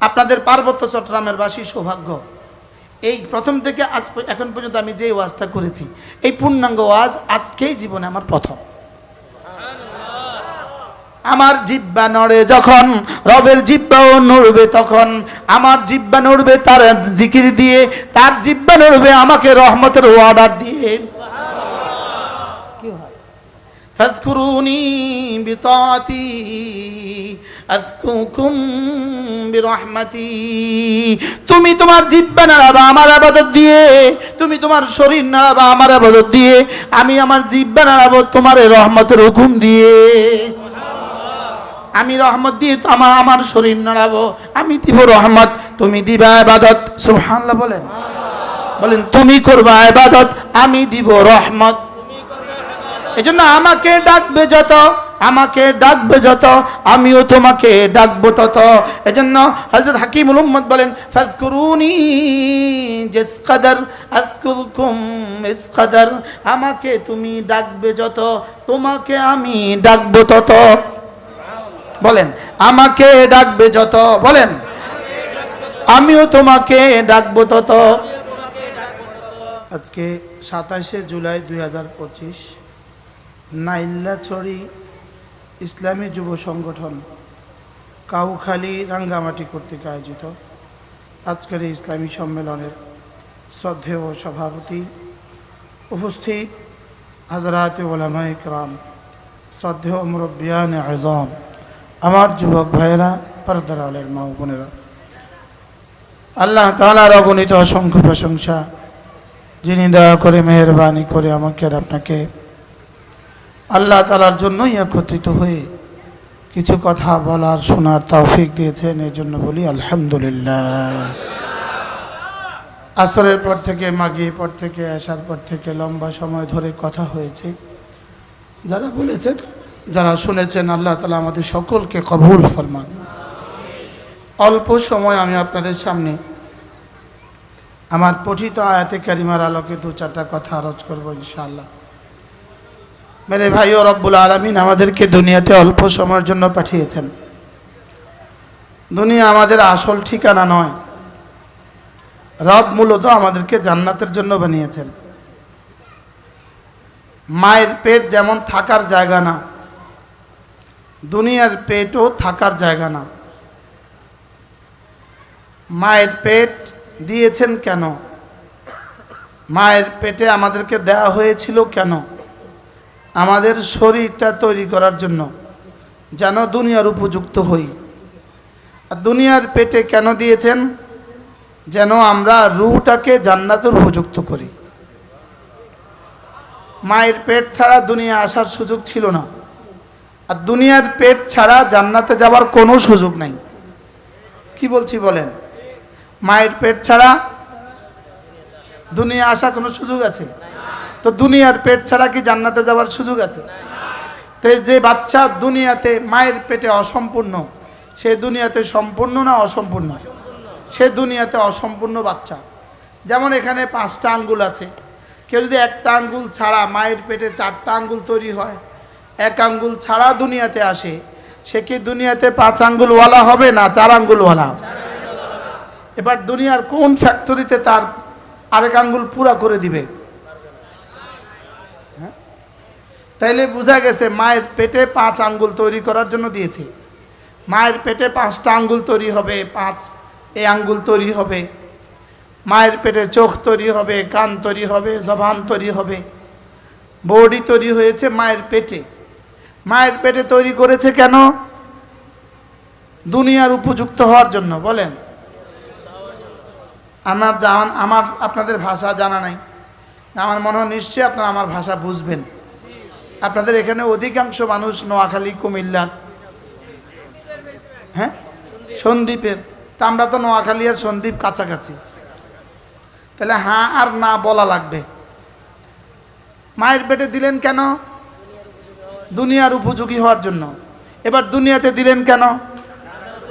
আপনাদের পার্বত্য চট্টগ্রামের বাসী সৌভাগ্য, এই প্রথম থেকে আজ এখন পর্যন্ত আমি যে ওয়াজটা করেছি এই পূর্ণাঙ্গ ওয়াজ আজকেই জীবনে আমার প্রথম। আমার জিহ্বা নড়ে যখন, রবের জিহ্বাও নড়বে তখন। আমার জিহ্বা নড়বে তার জিকির দিয়ে, তার জিহ্বা নড়বে আমাকে রহমতের অর্ডার দিয়ে। কি হয়? ফাযকুরুনি বিতাআতি আযকুরকুম বিরহমাতি। তুমি তোমার জিহ্বা নাড়াবা আমার ইবাদত দিয়ে, তুমি তোমার শরীর নাড়াবা আমার ইবাদত দিয়ে, আমি আমার জিহ্বা নাড়াবো তোমার রহমতের হুকুম দিয়ে। আমি রহমত দিয়ে আমার শরীর নাড়াবো, আমি দিব রহমত, তুমি দিবা ইবাদত। সুবহানাল্লাহ বলেন, বলেন তুমি করবা ইবাদত, আমি দিব রহমত। এজন্য আমাকে ডাকবে যত, আমাকে ডাকবে যত, আমিও তোমাকে ডাকবো তত। এজন্য হযরত হাকিমুল উম্মত বলেন ফাযকুরুনি জিস কদর আযকুরকুম মিস কদর। আমাকে তুমি ডাকবে যত, তোমাকে আমি ডাকবো তত। বলেন আমাকে ডাকবে যত, বলেন আমিও তোমাকে ডাকবো তত। আজকে 27শে জুলাই 2025 নাইল্লাছড়ি ইসলামী যুব সংগঠন কাউখালী রাঙ্গামাটি কর্তৃক আয়োজিত আজকের এই ইসলামী সম্মেলনের শ্রদ্ধেয় সভাপতি, উপস্থিত হযরত উলামায়ে কেরাম, শ্রদ্ধেয় মুরব্বিয়ানে আযম, আমার যুবক ভাইয়েরা, পর্দার আলের মা ও বোনেরা, আল্লাহ তাআলার অগণিত অসংখ্য প্রশংসা, যিনি দয়া করে মেহেরবানি করে আমাকে আর আপনাকে আল্লাহ তাআলার জন্যই একত্রিত হয়ে কিছু কথা বলার শোনার তৌফিক দিয়েছেন। এই জন্য বলি আলহামদুলিল্লাহ। আসরের পর থেকে, মাগরিবের পর থেকে, আসার পর থেকে লম্বা সময় ধরে কথা হয়েছে। যারা বলেছেন, যারা শুনেছেন, আল্লাহ তাআলা আমাদের সকলকে কবুল ফরমান। অল্প সময় আমি আপনাদের সামনে আমার পঠিত আয়াতে কারিমার আলোকে দু চারটা কথা আরজ করবো ইনশাআল্লাহ। মেরে ভাই ও রব্বুল আলামিন আমাদেরকে দুনিয়াতে অল্প সময়ের জন্য পাঠিয়েছেন। দুনিয়া আমাদের আসল ঠিকানা নয়। রব মূলত আমাদেরকে জান্নাতের জন্য বানিয়েছেন। মায়ের পেট যেমন থাকার জায়গা না, দুনিয়ার পেটও থাকার জায়গা না। মায়ের পেট দিয়েছেন কেন? মায়ের পেটে আমাদেরকে দেওয়া হয়েছিল কেন? আমাদের শরীরটা তৈরি করার জন্য, যেন দুনিয়ার উপযুক্ত হই। আর দুনিয়ার পেটে কেন দিয়েছেন? যেন আমরা রূহটাকে জান্নাতের উপযুক্ত করি। মায়ের পেট ছাড়া দুনিয়া আসার সুযোগ ছিল না, আর দুনিয়ার পেট ছাড়া জান্নাতে যাওয়ার কোনো সুযোগ নাই। কি বলছি বলেন? মায়ের পেট ছাড়া দুনিয়া আসা কোনো সুযোগ আছে? তো দুনিয়ার পেট ছাড়া কি জান্নাতে যাওয়ার সুযোগ আছে? তো যে বাচ্চা দুনিয়াতে মায়ের পেটে অসম্পূর্ণ, সে দুনিয়াতে সম্পূর্ণ না অসম্পূর্ণ? সে দুনিয়াতে অসম্পূর্ণ বাচ্চা। যেমন এখানে 5টা আঙ্গুল আছে, কেউ যদি একটা আঙ্গুল ছাড়া মায়ের পেটে 4টা আঙ্গুল তৈরি হয়, এক আঙ্গুল ছাড়া দুনিয়াতে আসে, সে কি দুনিয়াতে 5 আঙ্গুলওয়ালা হবে না 4 আঙ্গুলওয়ালা? এবার দুনিয়ার কোন ফ্যাক্টরিতে তার আরেক আঙ্গুল পুরা করে দিবে? তাইলে বোঝা গেছে মায়ের পেটে 5 আঙ্গুল তৈরি করার জন্য দিয়েছে। মায়ের পেটে 5টা আঙ্গুল তৈরি হবে, 5 এই আঙ্গুল তৈরি হবে। মায়ের পেটে চোখ তৈরি হবে, কান তৈরি হবে, জবান তৈরি হবে। বডি তৈরি হয়েছে মায়ের পেটে। মায়ের পেটে তৈরি করেছে কেন? দুনিয়ার উপযুক্ত হওয়ার জন্য। বলেন, আমার আপনাদের ভাষা জানা নাই, আমার মনে হয় নিশ্চয়ই আপনারা আমার ভাষা বুঝবেন। আপনাদের এখানে অধিকাংশ মানুষ নোয়াখালী, কুমিল্লার, হ্যাঁ, সন্দ্বীপের। তা আমরা তো নোয়াখালী আর সন্দ্বীপ কাছাকাছি, তাহলে হ্যাঁ আর না বলা লাগবে। মায়ের পেটে দিলেন কেন? দুনিয়ার উপযোগী হওয়ার জন্য। এবার দুনিয়াতে দিলেন কেন?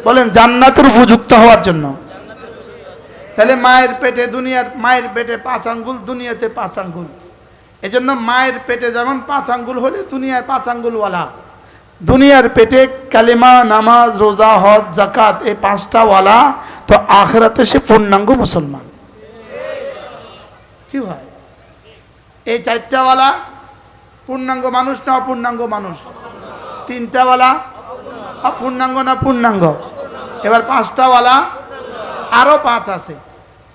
বলেন, জান্নাতের উপযুক্ত হওয়ার জন্য। তাহলে মায়ের পেটে, মায়ের পেটে 5 আঙ্গুল, দুনিয়াতে 5 আঙ্গুল। এজন্য মায়ের পেটে যেমন 5 আঙ্গুল হলে দুনিয়ায় 5 আঙ্গুলওয়ালা, দুনিয়ার পেটে কালিমা, নামাজ, রোজা, হজ, যাকাত এই পাঁচটা ওয়ালা, তো আখিরাতে সে পূর্ণাঙ্গ মুসলমান। কি হয় এই চারটা ওয়ালা পূর্ণাঙ্গ মানুষ না অপূর্ণাঙ্গ মানুষ? তিনটা ওয়ালা অপূর্ণাঙ্গ না পূর্ণাঙ্গ? এবার পাঁচটা ওয়ালা, আরো পাঁচ আছে,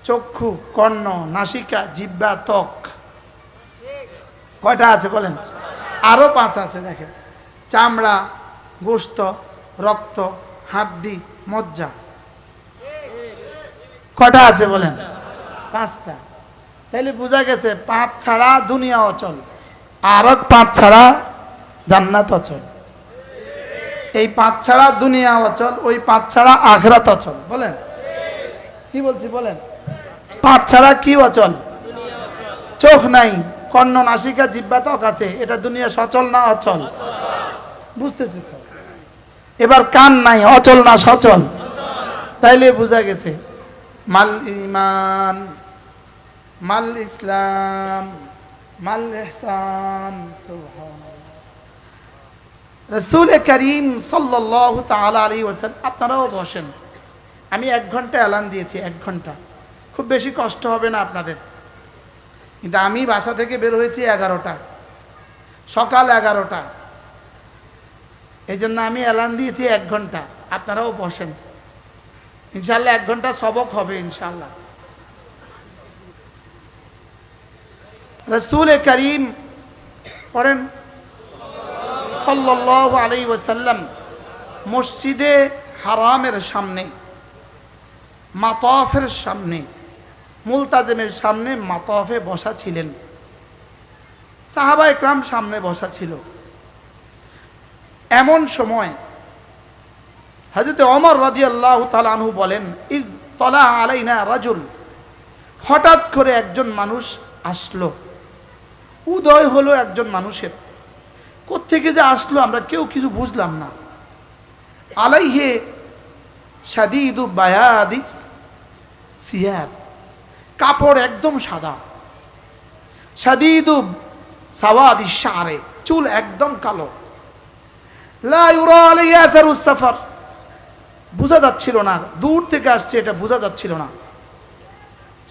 চক্ষু, কর্ণ, নাসিকা, জিহ্বা, ত্বক। কয়টা আছে বলেন? আরো পাঁচ আছে, দেখেন, চামড়া, গোশত, রক্ত, হাড্ডি, মজ্জা। কয়টা আছে বলেন? পাঁচটা। তাইলে বোঝা গেছে পাঁচ ছাড়া দুনিয়া অচল, আর পাঁচ ছাড়া জান্নাত অচল। এই পাঁচ ছাড়া দুনিয়া অচল, ওই পাঁচ ছাড়া আখিরাত অচল। বলেন কি বলছি বলেন? পাঁচ ছাড়া কি অচল? চোখ নাই, কর্ণ, নাসিকা, জিহ্বা, ত্বক আছে, এটা দুনিয়া সচল না অচল? বুঝতেছি তো। এবার কান নাই, অচল না সচল? তাইলে বোঝা গেছে মাল ঈমান, মাল ইসলাম, মাল ইহসান। সুবহানাল্লাহ। রাসূল করিম সাল্লাল্লাহু তাআলা আলাইহি ওয়াসাল্লাম, আপনারাও বসেন, আমি 1 ঘন্টা এলান দিয়েছি, 1 ঘন্টা, খুব বেশি কষ্ট হবে না আপনাদের। কিন্তু আমি বাসা থেকে বের হয়েছি 11টা, সকাল 11টা, এই জন্য আমি এলান দিয়েছি 1 ঘন্টা। আপনারাও বসেন, ইনশাল্লাহ 1 ঘন্টা সবক হবে ইনশাল্লাহ। রাসূল করিম পড়েন সাল্লাল্লাহু আলাইহি ওয়াসাল্লাম মসজিদে হারামের সামনে, মাতাফের সামনে, মুলতাজিমের সামনে মাতাফে বসা ছিলেন। সাহাবা ইকরাম সামনে বসা ছিল। এমন সময় হযরত ওমর রাদিয়াল্লাহু তাআলা আনহু বলেন, ইয তালা আলাইনা রাজুল, হঠাৎ করে একজন মানুষ আসলো, উদয় হলো একজন মানুষের। কোত্থেকে যে আসলো আমরা কেউ কিছু বুঝলাম না। আলাইহে শাদীদু বায়াদিস সিয়াব, কাপড় একদম সাদা, শাদীদু সাওয়াদিস শারে, চুল একদম কালো, লা ইউরা আলাইহি আথারুস সাফার, বোঝা যাচ্ছিল না, দূর থেকে আসছে এটা বোঝা যাচ্ছিল না,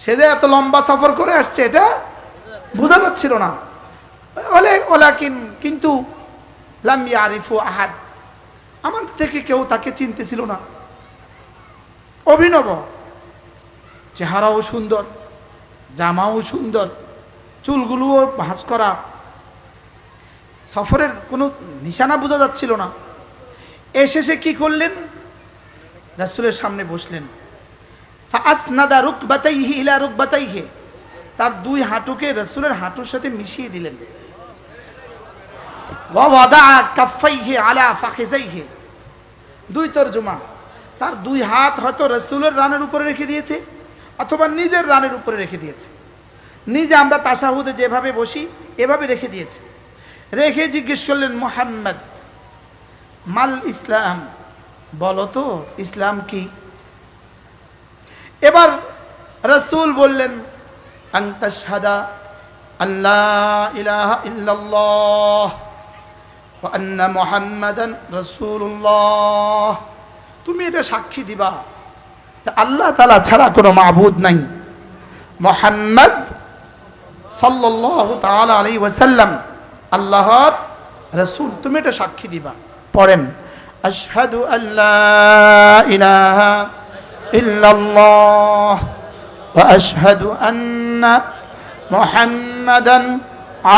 সে যে এত লম্বা সফর করে আসছে এটা বোঝা যাচ্ছিল না। কিন্তু লাম ইয়ারিফু আহাদ, আমাদের থেকে কেউ তাকে চিনতেছিল না। অভিনব, চেহারাও সুন্দর, জামাও সুন্দর, চুলগুলোও ভাঁজ করা, সফরের কোনো নিশানা বোঝা যাচ্ছিল না। এসে সে কি করলেন? রাসূলের সামনে বসলেন। ফাআসনাদা রুকবাতাইহি ইলা রুকবাতাইহি, তার দুই হাঁটুকে রাসূলের হাঁটুর সাথে মিশিয়ে দিলেন। ওয়া ওয়াদা কাফাইহি আলা ফাখিজাইহি, দুই তরজমা, তার দুই হাত হয়তো রাসূলের রানের উপরে রেখে দিয়েছে অথবা নিজের রানের উপরে রেখে দিয়েছে। নিজে আমরা তাশাহুদে যেভাবে বসি এভাবে রেখে দিয়েছে। রেখে জিজ্ঞেস করলেন, মুহাম্মদ মাল ইসলাম, বলো তো ইসলাম কি? এবার রাসূল বললেন, আন তাশহাদা আল্লা ইলাহা ইল্লাল্লাহ ওয়া আন্না মুহাম্মাদান রাসূলুল্লাহ, তুমি এটা সাক্ষী দিবা যে আল্লাহ তাআলা ছাড়া কোনো মাবুদ নাই, মুহাম্মদ সাল্লাল্লাহু তাআলা আলাইহি ওয়াসাল্লাম আল্লাহর রাসূল, তুমি এটা সাক্ষী দিবা। পড়েন, আশহাদু আল্লা ইলাহা ইল্লাল্লাহ ওয়া আশহাদু আন্না মুহাম্মাদান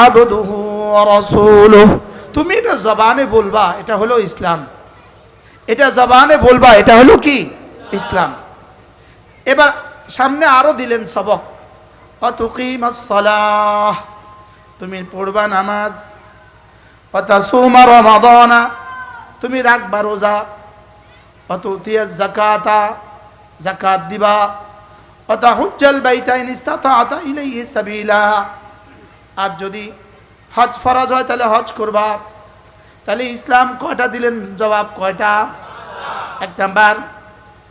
আবদুহু ওয়া রাসূলুহু, তুমি এটা জবানে বলবা, এটা হলো ইসলাম। এটা জবানে বলবা, এটা হলো কি? ইসলাম। এবার সামনে আরো দিলেন সবক, ওয়া তুকিমাস সালাহ, তুমি পড়বা নামাজ, ওয়া তাসুমা রমাদানা, তুমি রাখবা রোজা, ওয়া তুতিয়াজ যাকাতা, যাকাত দিবা, ওয়া তাহুজ্জাল বাইতা ইন ইসতাতা ইলাইহি সাবিলা, আর যদি হজ ফরজ হয় তাহলে হজ করবা। তাহলে ইসলাম কয়টা দিলেন? জবাব কয়টা? 1 নাম্বার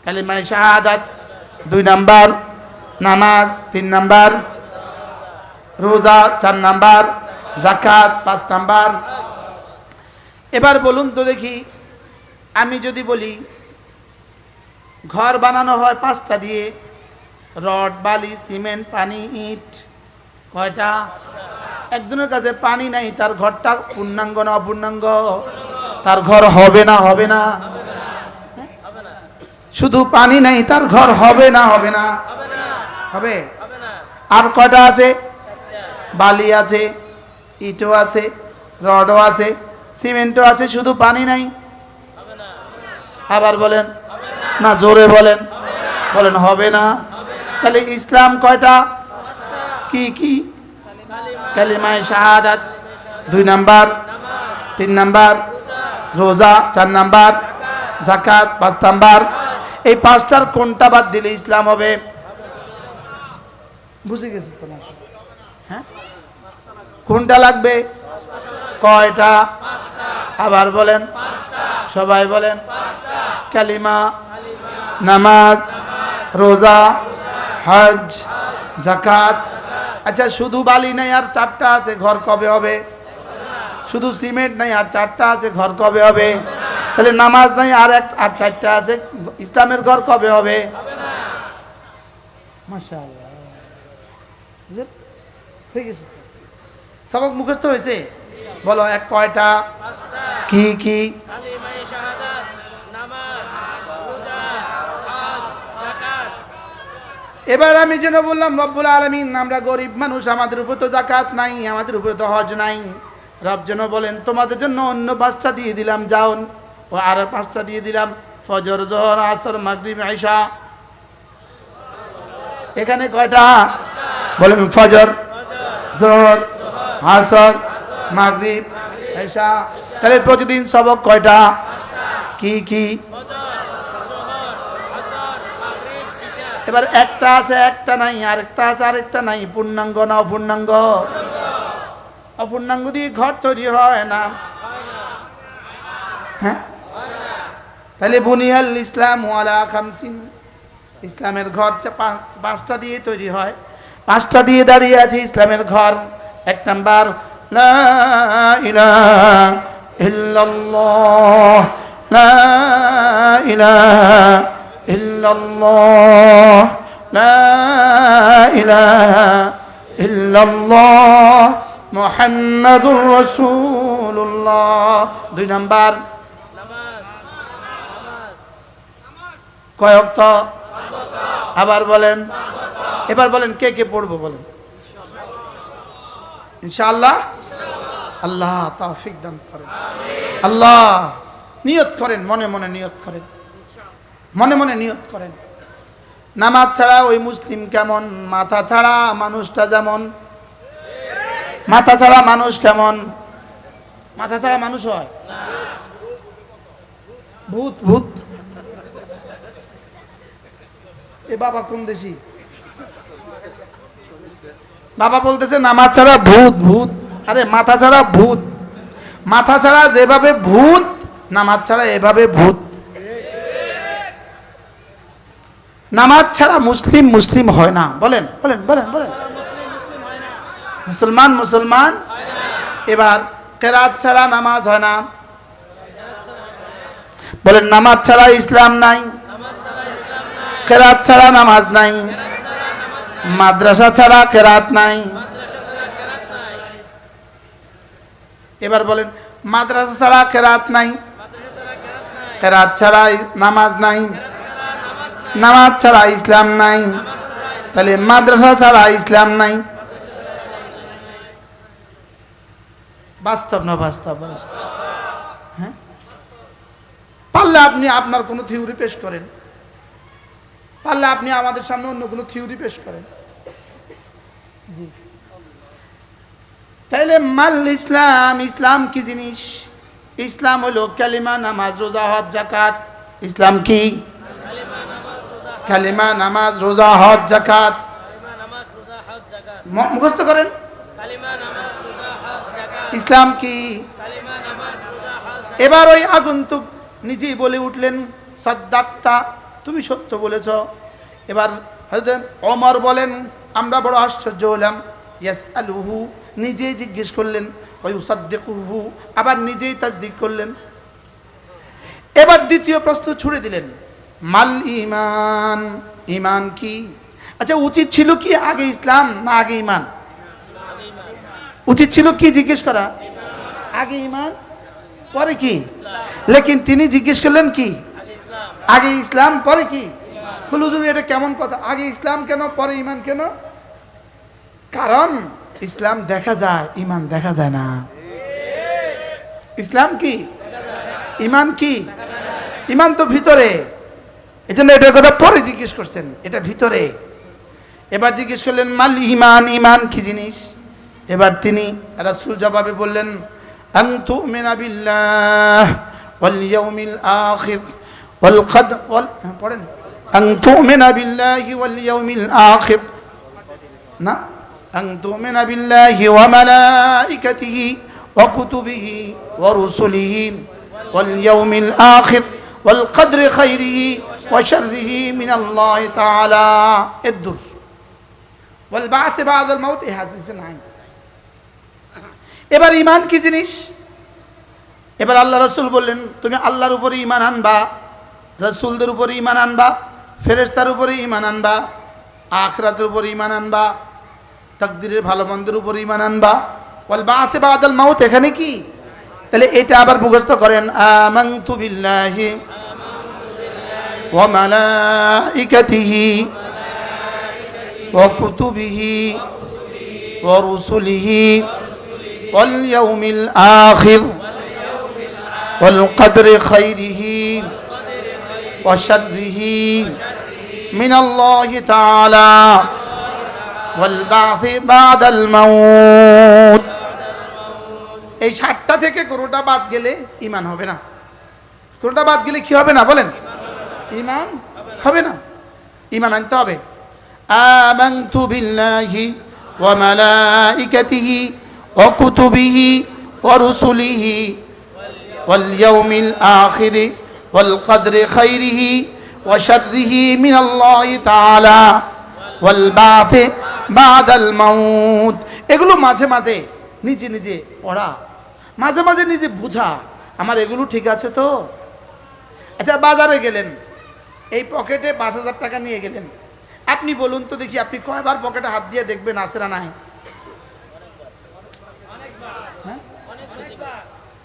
কালিমা শাহাদাত, 2 নাম্বার নামাজ, 3 নাম্বার রোজা, 4 নাম্বার যাকাত, 5 নাম্বার। এবার বলুন তো দেখি, আমি যদি বলি ঘর বানানো হয় 5টা দিয়ে, রড, বালি, সিমেন্ট, পানি, ইট, কয়টা? একজনের কাছে পানি নাই, তার ঘরটা পূর্ণাঙ্গ না অপূর্ণাঙ্গ? তার ঘর হবে না হবে না? শুধু পানি নাই, তার ঘর হবে না হবে না? হবে। আর কয়টা আছে? বালি আছে, ইটও আছে, রডও আছে, সিমেন্টও আছে, শুধু পানি নাই। আবার বলেন না, জোরে বলেন, বলেন হবে না। তাহলে ইসলাম কয়টা? কি কি? কালিমায়ে শাহাদাত 2 নাম্বার, 3 নাম্বার রোজা, 4 নাম্বার যাকাত, 5 নাম্বার। এই 5টার কোনটা বাদ দিলে ইসলাম হবে? বুঝে গেছে তো না? হ্যাঁ, কোনটা লাগবে? কয়টা? আবার বলেন, সবাই বলেন। কালিমা, নামাজ, রোজা, হজ, যাকাত। আচ্ছা, শুধু বালি নাই আর 4টা আছে, ঘর কবে হবে? শুধু সিমেন্ট নাই আর 4টা আছে, ঘর কবে হবে? তাহলে নামাজ নাই আর 4টা আছে, ইসলামের ঘর কবে হবে? মাশাআল্লাহ, হয়ে গেছে। সবক মুখস্থ হয়েছে? বলো এক কয়টা? কি কি? এবার আমি যেন বললাম রব্বুল আলামিন, আমরা গরিব মানুষ, আমাদের উপর তো যাকাত নাই, আমাদের উপর তো হজ নাই। রব যেন বলেন তোমাদের জন্য অন্য 5টা দিয়ে দিলাম, যাও। ও আর 5টা দিয়ে দিলাম, ফজর, যোহর, আসর, মাগরিব, ইশা। এখানে কয়টা? বলেন ফজর, যোহর, আসর, মাগরিব, ইশা। তাহলে প্রতিদিন সবক কয়টা? কি কি? এবার একটা আছে একটা নাই, আরেকটা আছে আরেকটা নাই, পূর্ণাঙ্গ না অপূর্ণাঙ্গ? অপূর্ণাঙ্গ দিয়ে ঘর তৈরি হয় না। হ্যাঁ, তাহলে বুনিয়াল ইসলাম আলা খামসিন, ইসলামের ঘর 5টা দিয়ে তৈরি হয়। 5টা দিয়ে দাঁড়িয়ে আছে ইসলামের ঘর। 1 নাম্বার, লা ইলাহা ইল্লাল্লাহ, লা ইলাহা ইল্লাল্লাহ, লা ইলাহা ইল্লাল্লাহ, মুহাম্মাদুর রাসূলুল্লাহ। 2 নাম্বার, কয় ওয়াক্ত? আবার বলেন, এবার বলেন কে কে পড়বো বলেন? ইনশাআল্লাহ। আল্লাহ তৌফিক দান করেন। আল্লাহ নিয়ত করেন, মনে মনে নিয়ত করেন, মনে মনে নিয়ত করেন। নামাজ ছাড়া ওই মুসলিম কেমন? মাথা ছাড়া মানুষটা যেমন। মাথা ছাড়া মানুষ কেমন? মাথা ছাড়া মানুষ হয় ভূত। ভূত এ বাবা কোন দেশি? বাবা বলতেছে নামাজ ছাড়া ভূত। ভূত? আরে মাথা ছাড়া ভূত। মাথা ছাড়া যেভাবে ভূত, নামাজ ছাড়া এভাবে ভূত। নামাজ ছাড়া মুসলিম মুসলিম হয় না। বলেন বলেন বলেন বলেন। মুসলমান মুসলমান। এবার কেরাত ছাড়া নামাজ হয় না। বলেন নামাজ ছাড়া ইসলাম নাই, কেরাত ছাড়া নামাজ নাই, মাদ্রাসা ছাড়া কেরাত নাই। এবার বলেন মাদ্রাসা ছাড়া কেরাত নাই, কেরাত ছাড়া নামাজ নাই, নামাজ ছাড়া ইসলাম নাই। তাহলে মাদ্রাসা ছাড়া ইসলাম নাই। বাস্তব না বাস্তব? হ্যাঁ, পারলে আপনি আপনার কোনো থিওরি পেশ করেন, পারলে আপনি আমাদের সামনে অন্য কোনো থিওরি পেশ করেন। জি, তাইলে মাল ইসলাম, ইসলাম কি জিনিস? ইসলাম হলো কালিমা, নামাজ, রোজা, হজ, যাকাত। ইসলাম কি? কালিমা, নামাজ, রোজা, হজ, যাকাত। মুখস্থ করেন। ইসলাম কি? এবার ওই আগন্তুক নিজেই বলে উঠলেন সাদ্দাক্তা, তুমি সত্য বলেছ। এবার হযরত ওমর বলেন, আমরা বড় আশ্চর্য হলাম, ইয়াসআলুহু নিজেই জিজ্ঞেস করলেন, ওই উসাদ্দিকুহু, আবার নিজেই তাসদিক করলেন। এবার দ্বিতীয় প্রশ্ন ছুড়ে দিলেন, মাল ঈমান, ঈমান কি? আচ্ছা, উচিত ছিল কি আগে ইসলাম না আগে ঈমান? উচিত ছিল কি জিজ্ঞেস করা? আগে ঈমান পরে কি? লেকিন তিনি জিজ্ঞেস করলেন কি? আগে ইসলাম পরে কি? হুজুর এটা কেমন কথা, আগে ইসলাম কেন পরে ঈমান কেন? কারণ ইসলাম দেখা যায়, ঈমান দেখা যায় না। ইসলাম কি, ঈমান কি? ঈমান তো ভিতরে, এজন্য এটার কথা পরে জিজ্ঞেস করছেন, এটা ভিতরে। এবার জিজ্ঞেস করলেন মাল ঈমান, ঈমান কি জিনিস? এবার তিনি রাসূল জবাবে বললেন, আন তুমিনা বিল্লাহ ওয়াল ইয়াউমিল আখির ওয়াল কদর, পড়েন, আন তুমিনা বিল্লাহি ওয়াল ইয়াউমিল আখির, না, আন তুমিনা বিল্লাহি ওয়া মালাইকাতিহি ওয়া কুতুবিহি ওয়া রুসুলিহি ওয়াল ইয়াউমিল আখির ওয়াল কদরি খাইরিহি ওয়া শাররিহি মিনাল্লাহি তাআলা ইদ্দুর ওয়াল বা'থ বা'দাল মাউত। এই হাদিসে নাই। এবার ঈমান কি জিনিস? এবার আল্লাহ রাসূল বললেন, তুমি আল্লাহর উপরে ঈমান আনবা, রাসূলদের উপরে ঈমান আনবা, ফেরেশতার উপরে ঈমান আনবা, আখিরাতের উপরে ঈমান আনবা, তাকদীরের ভালো মন্দের উপরে ঈমান আনবা, ওয়াল বা'থ বা'দাল মাউত এখানে কি? তাহলে এটা আবার মুখস্থ করেন, আমানতু বিল্লাহি ওয়া মালাইকাতিহি ওয়া কুতুবিহি ওয়া রুসুলিহি ওয়াল ইয়াউমিল আখির ওয়াল কদরি খাইরিহি ওয়া শাররিহি মিনাল্লাহি তাআলা ওয়াল বা'থ বা'দাল মাউত। এই 7টা থেকে কোনটা বাদ গেলে ঈমান হবে না। কোনটা বাদ গেলে কি হবে না বলেন? ঈমান হবে না। ঈমান আনতে হবে। আমানতু বিল্লাহি ওয়া মালাইকাতিহি ওয়া কুতুবিহি ওয়া রুসুলিহি ওয়াল ইয়াউমিল আখির ওয়াল কদরি খাইরিহি ওয়া শাররিহি মিনাল্লাহি তাআলা ওয়াল বা'থ বা'দাল মাউত। এগুলো মাঝে মাঝে নিজে নিজে পড়া, মাঝে মাঝে নিজে বুঝা, আমার এগুলো ঠিক আছে তো? আচ্ছা, বাজারে গেলেন, এই পকেটে 5,000 টাকা নিয়ে গেলেন, আপনি বলুন তো দেখি, আপনি কয়বার পকেটে হাত দিয়ে দেখবেন আছে না নাই?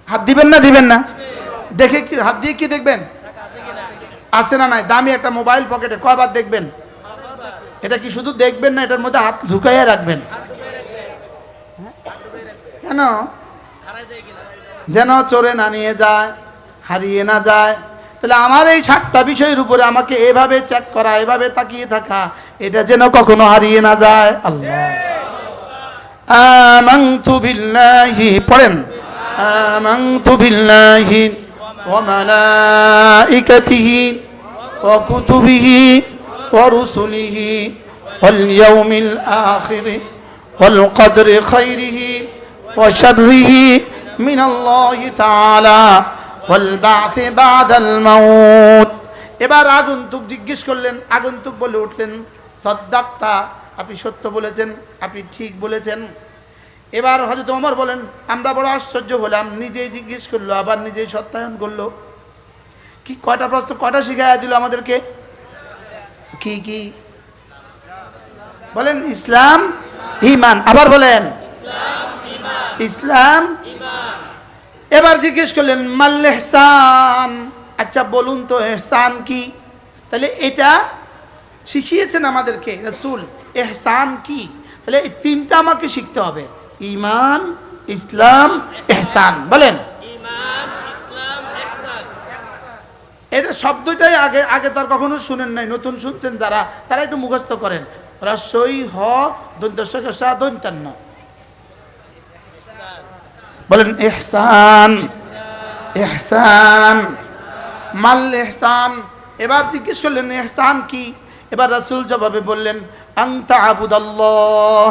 হাত দিবেন না দিবেন না? দেখে কি হাত দিয়ে কি দেখবেন? আছে না নাই? দামি একটা মোবাইল পকেটে কয়বার দেখবেন? এটা কি শুধু দেখবেন না, এটার মধ্যে হাত ঢুকাইয়া রাখবেন? কেন? যেন চোরে না নিয়ে যায়, হারিয়ে না যায়। তাহলে আমার এই 7টা বিষয়ের উপরে আমাকে এভাবে চেক করা, এভাবে তাকিয়ে থাকা, এটা যেন কখনো হারিয়ে না যায়। আল্লাহ, আমানতু বিল্লাহি, পড়েন, আমানতু বিল্লাহি ওয়া মালাইকাতিহি ওয়া কুতুবিহি ওয়া রুসুলিহি ওয়াল ইয়াউমিল আখির ওয়াল কদরি খাইরিহি ওয়া শাররিহি মিনাল্লাহি তাআলা ওয়াল বা'থ বা'দাল মাউত। এবার আগন্তুক জিজ্ঞেস করলেন, আগন্তুক বলে উঠলেন, সাদ্দাক্তা, আপনি সত্য বলেছেন, আপনি ঠিক বলেছেন। এবার হযরত ওমর বলেন, আমরা বড় আশ্চর্য হলাম, নিজেই জিজ্ঞেস করলো আবার নিজেই সত্যায়ন করলো। কি কয়টা প্রশ্ন, কয়টা শিখাইয়া দিল আমাদেরকে? কি কি বলেন? ইসলাম, ঈমান, আবার বলেন ইসলাম। এবার জিজ্ঞেস করলেন মাল ইহসান, আচ্ছা বলুন তো ইহসান কি? তাহলে এটা শিখিয়েছেন আমাদেরকে রাসূল, ইহসান কি? তাহলে এই 3টা আমাকে শিখতে হবে, ঈমান, ইসলাম, ইহসান। বলেন ঈমান, ইসলাম, ইহসান। এটা শব্দটাই আগে আগে তো আর কখনো শুনেন নাই, নতুন শুনছেন যারা, তারা একটু মুখস্থ করেন। রস্বই হ দন্তস্বসা দন্তান্ন, বলেন ইহসান, ইহসান, মাল ইহসান। এবার জিজ্ঞেস করলেন ইহসান কি? এবার রাসূল জবাবে বললেন, আনতা আবুদাল্লাহ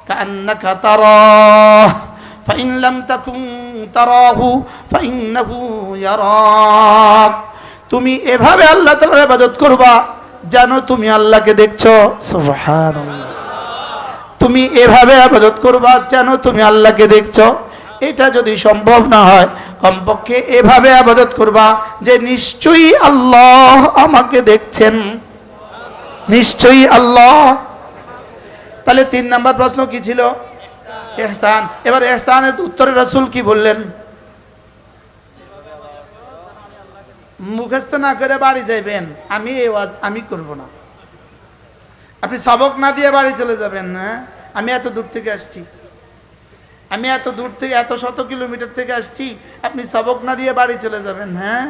কান্নাকা তারাহ ফাইন লাম তাকুন তারাহু ফাইন্নাহু ইয়ারাক। তুমি এভাবে আল্লাহ তাআলার ইবাদত করবা যেন তুমি আল্লাহকে দেখছো। সুবহানাল্লাহ। তুমি এভাবে ইবাদত করবা যেন তুমি আল্লাহকে দেখছো। এটা যদি সম্ভব না হয় কমপক্ষে এভাবে ইবাদত করবা যে নিশ্চয়ই আল্লাহ আমাকে দেখছেন, নিশ্চয়ই আল্লাহ। তাহলে 3 নাম্বার প্রশ্ন কি ছিল? ইহসান। এবার ইহসানের উত্তরে রাসূল কি বললেন? মুখস্থ না করে বাড়ি যাইবেন, আমি এই ওয়াজ আমি করব না। আপনি সবক না দিয়ে বাড়ি চলে যাবেন না, আমি এত দূর থেকে আসছি, আমি এত দূর থেকে এত শত কিলোমিটার থেকে আসছি, আপনি সবক না দিয়ে বাড়ি চলে যাবেন। হ্যাঁ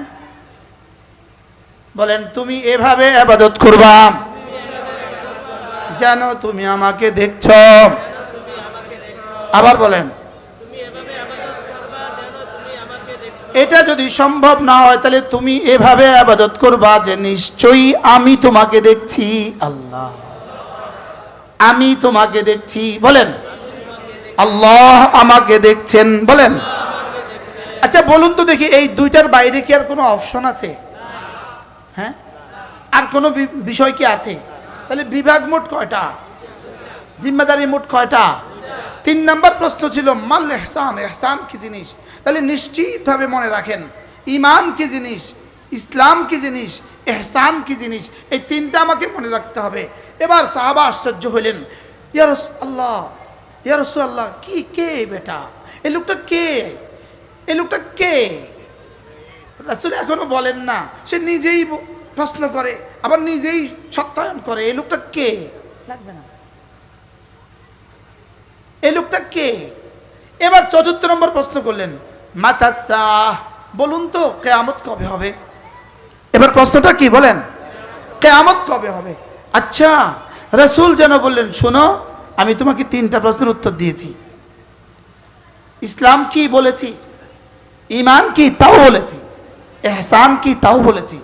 বলেন, তুমি এভাবে ইবাদত করবা যেন তুমি আমাকে দেখছো। আবার বলেন, এটা যদি সম্ভব না হয় তাহলে তুমি এভাবে ইবাদত করবা যে নিশ্চয়ই আমি তোমাকে দেখছি। আল্লাহ, আমি তোমাকে দেখছি। বলেন, আল্লাহ আমাকে দেখছেন। বলেন। আচ্ছা বলুন তো দেখি, এই দুইটার বাইরে কি আর কোনো অপশন আছে? হ্যাঁ, আর কোনো বিষয় কি আছে? তাহলে বিভাগ মোট কয়টা? জিম্মাদারি মোট কয়টা? 3 নাম্বার প্রশ্ন ছিল মাল ইহসান, ইহসান কি জিনিস? তাহলে নিশ্চিতভাবে মনে রাখেন, ঈমান কি জিনিস, ইসলাম কি জিনিস, ইহসান কি জিনিস, এই 3টা আমাকে মনে রাখতে হবে। এবার সাহাবা আশ্চর্য হলেন, ইয়া রাসূলুল্লাহ, ইয়া রাসূলুল্লাহ, কি কে বেটা, এই লোকটা কে, এই লোকটা কে? রাসূল এখনো বলেন না, সে নিজেই প্রশ্ন করে, আবার নিজেই সত্যায়ন করে, এই লোকটা কে? লাগবে না, এই লোকটা কে? এবার 4র্থ নম্বর প্রশ্ন করলেন, মাতাসা, বলুন তো কিয়ামত কবে হবে? এবার প্রশ্নটা কি বলেন, কিয়ামত কবে হবে? আচ্ছা, রাসূল যেন বললেন, শোনো আমি তোমাকে 3টা প্রশ্নের উত্তর দিয়েছি, ইসলাম কি বলেছি, ঈমান কি তাও বলেছি, ইহসান কি তাও বলেছি।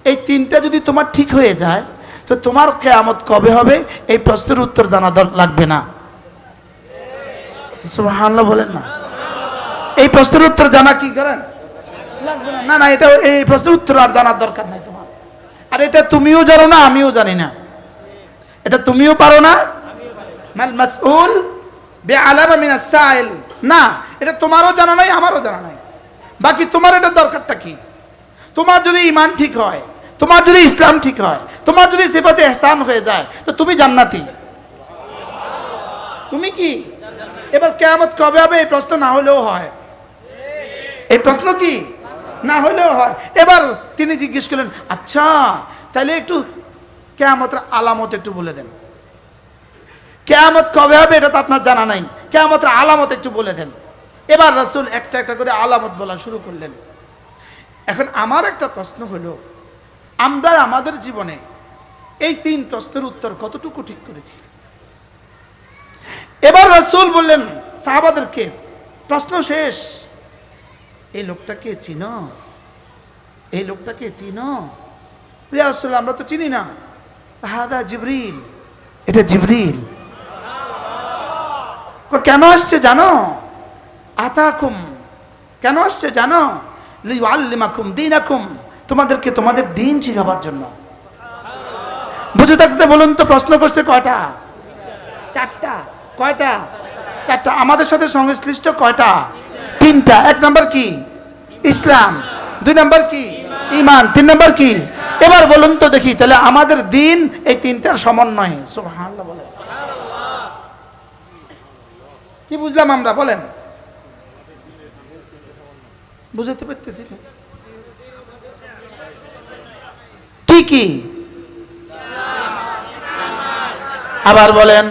এই 3টা যদি তোমার ঠিক হয়ে যায় তো তোমার কিয়ামত কবে হবে এই প্রশ্নের উত্তর জানা লাগবে না। সুবহানাল্লাহ বলেন না। এই প্রশ্নের উত্তর জানা কি করেন লাগবে না। না না, এটা এই প্রশ্নের উত্তর আর জানার দরকার নাই তোমার। আর এটা তুমিও জানো না, আমিও জানি না, এটা তুমিও পারো না। মাল মাসউল বিআলামা মিনাস সাইল, না এটা তোমারও জানা নাই, আমারও জানা নাই। বাকি তোমার এটা দরকারটা কি? তোমার যদি ঈমান ঠিক হয়, তোমার যদি ইসলাম ঠিক হয়, তোমার যদি সিফাতে ইহসান হয়ে যায় তো তুমি জান্নাতি। তুমি কি? এবার কিয়ামত কবে হবে এই প্রশ্ন না হলেও হয়, এই প্রশ্ন কি না হলেও হয়। এবার তিনি জিজ্ঞেস করলেন, আচ্ছা তাহলে একটু কিয়ামতের আলামত একটু বলে দেন, কিয়ামত কবে হবে এটা তো আপনার জানা নাই, কিয়ামতের আলামত একটু বলে দেন। এবার রাসূল একটা একটা করে আলামত বলা শুরু করলেন। এখন আমার একটা প্রশ্ন হলো, আমরা আমাদের জীবনে এই 3 প্রশ্নের উত্তর কতটুকু ঠিক করেছি? এবার রাসূল বললেন সাহাবাদেরকে, প্রশ্ন শেষ, এই লোকটাকে চিনো, এই লোকটাকে চিনো? ইয়া রাসূল আমরা তো চিনি না। হাদা জিবরিল, এটা জিবরিল। কেন আসছে জানো? আতাকুম, কেন আসছে জানো? লিউআল্লিমাকুম দীনাকুম, তোমাদেরকে তোমাদের দ্বীন শেখাবার জন্য। বুঝে থাকতে বলুন তো প্রশ্ন করছে কয়টা? 4টা। কয়টা? 4টা। আমাদের সাথে সংশ্লিষ্ট কয়টা? 3টা। 1 নাম্বার কি? ইসলাম। 2 নাম্বার কি? ঈমান। 3 নাম্বার কি? এবার বলুন তো দেখি, তাহলে আমাদের দ্বীন এই 3টার সমন্বয়। সুবহানাল্লাহ বলেন। কি বুঝলাম আমরা? বলেন, বুঝতে পারতেছি না কি কি? আবার বলেন।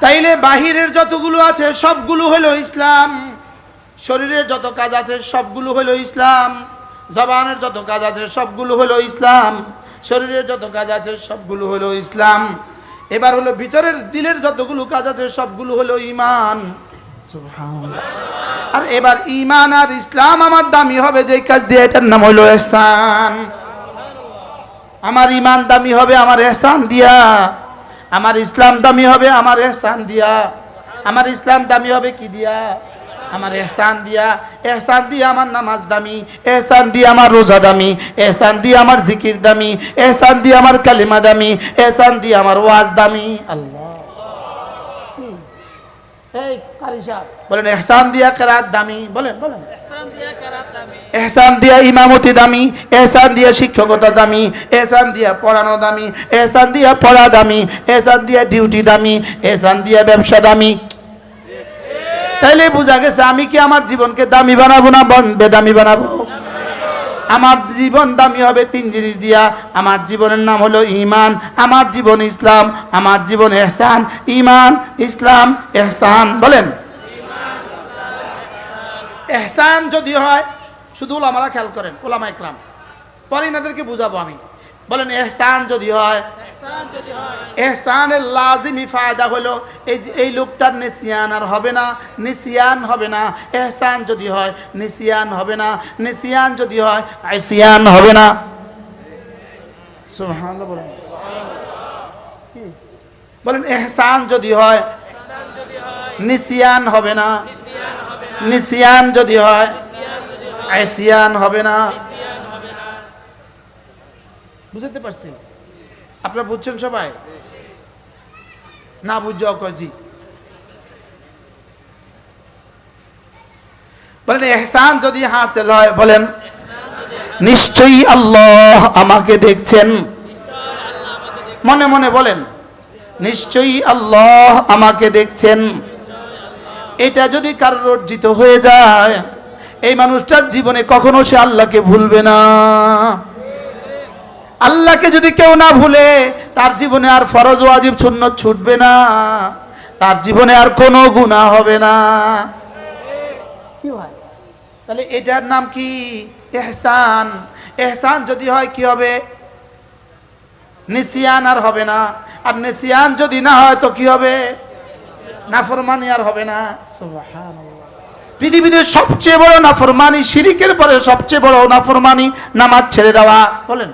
তাইলে বাহিরের যতগুলো আছে সবগুলো হলো ইসলাম, শরীরের যত কাজ আছে সবগুলো হলো ইসলাম, জবানের যত কাজ আছে সবগুলো হলো ইসলাম, শরীরের যত কাজ আছে সবগুলো হলো ইসলাম। এবার হলো ভিতরের দিলের যতগুলো কাজ আছে সবগুলো হলো ঈমান। সুবহানাল্লাহ। আর এবার ঈমান আর ইসলাম আমার দামি হবে যে কাজ দিয়ে, এটার নাম হলো ইহসান। আমার ঈমান দামি হবে আমার ইহসান দিয়া, আমার ইসলাম দামি হবে আমার ইহসান দিয়া, আমার ইসলাম দামি হবে কি দিয়া? আমার এহসান দিয়া আমার নামাজ দামি, এহসান দিয়া আমার রোজা দামি, এহসান দিয়া আমার জিকির দামি, এহসান দিয়া আমার কালিমা দামি, এহসান দিয়া আমার ওয়াজ দামি। আল্লাহ, এই কারি সাহেব বলেন এহসান দিয়া কেরাত দামি, বলেন বলেন এহসান দিয়া ইমামতি দামি, এহসান দিয়া শিক্ষকতা দামি, এহসান দিয়া পড়ানো দামি, এহসান দিয়া পড়া দামি, এহসান দিয়া ডিউটি দামি, এহসান দিয়া ব্যবসা দামি। তাইলে বোঝা গেছে আমি কি আমার জীবনকে দামি বানাবো না বেদামি বানাবো? আমার জীবন দামি হবে 3 জিনিস দিয়া। আমার জীবনের নাম হলো ঈমান, আমার জীবন ইসলাম, আমার জীবন ইহসান। ঈমান, ইসলাম, ইহসান। বলেন ইহসান যদি হয়, শুধু ওলামারা খেয়াল করেন, ওলামা ইকরাম, পরে এনাদেরকে বুঝাবো আমি। বলেন ইহসান যদি হয়, ইহসানের লাজিমি ফায়দা হলো এই লোকটার নিসিয়ান আর হবে না, নিসিয়ান হবে না। ইহসান যদি হয় নিসিয়ান হবে না, নিসিয়ান যদি হয় আইসিয়ান হবে না। সুবহানাল্লাহ বলেন। বলেন ইহসান যদি হয় নিসিয়ান হবে না, নিসিয়ান যদি হয় আইসিয়ান হবে না। বুঝতে পারছি? আপনারা বুঝছেন সবাই? না বুঝছো জি? বলেন ইহসান যদি হাসিল হয়, বলেন নিশ্চয়ই আল্লাহ আমাকে দেখছেন। মনে মনে বলেন নিশ্চয়ই আল্লাহ আমাকে দেখছেন। এটা যদি কারোর অর্জিত হয়ে যায়, এই মানুষটার জীবনে কখনো সে আল্লাহকে ভুলবে না। আল্লাহকে যদি কেউ না ভুলে, তার জীবনে আর ফরজ ওয়াজিব সুন্নত ছুটবে না, তার জীবনে আর কোনো গুনাহ হবে না। কি হয়? তাহলে এটার নাম কি? ইহসান। ইহসান যদি হয় কি হবে? নিসিয়ান আর হবে না। আর নিসিয়ান যদি না হয় তো কি হবে? নাফরমানি আর হবে না। সুবহানাল্লাহ। পৃথিবীতে সবচেয়ে বড় নাফরমানি, শিরিকের পরে সবচেয়ে বড় নাফরমানি নামাজ ছেড়ে দেওয়া। বলেন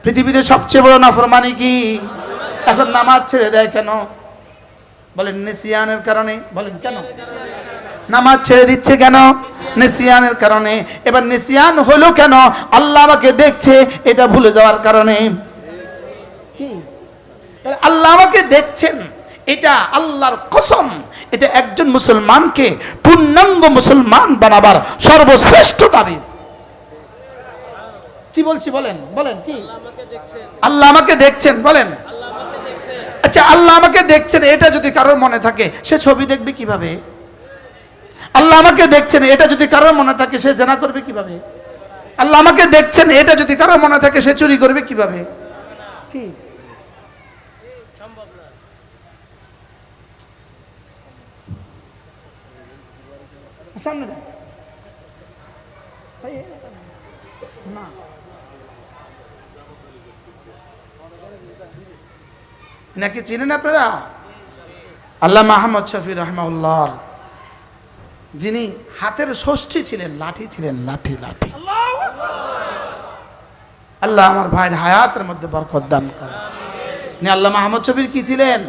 পৃথিবীতে সবচেয়ে বড় নাফরমানি কি? এখন নামাজ ছেড়ে দেয় কেন? বলেন নিসিয়ানের কারণে। বলেন কেন নামাজ ছেড়ে দিচ্ছে? কেন? নিসিয়ানের কারণে। এবার নিসিয়ান হলো কেন? আল্লাহ আমাকে দেখছে এটা ভুলে যাওয়ার কারণে। আল্লাহ আমাকে দেখছেন, এটা আল্লাহর কসম। এটা একজন মুসলমানকে পূর্ণাঙ্গ মুসলমান বানাবার সর্বশ্রেষ্ঠ তাবিজ। কি বলছি বলেন? বলেন কি? আল্লাহ আমাকে দেখছেন। বলেন আচ্ছা, আল্লাহ আমাকে দেখছেন এটা যদি কারোর মনে থাকে, সে ছবি দেখবে কিভাবে? আল্লাহ আমাকে দেখছেন এটা যদি কারোর মনে থাকে, সে জেনা করবে কিভাবে? আল্লাহ আমাকে দেখছেন এটা যদি কারোর মনে থাকে, সে চুরি করবে কিভাবে? কি সম্ভব না। সামনে দেন না। নাকি চিনেন আপনারা? আল্লামা আহমদ শফি রাহমাহুল্লাহ, যিনি হাতের ষষ্ঠী ছিলেন, লাঠি ছিলেন, লাঠি লাঠি। আল্লাহ আমার ভাইয়ের হায়াতের মধ্যে বরকত দান করেন। আল্লামা আহমদ শফির কি ছিলেন?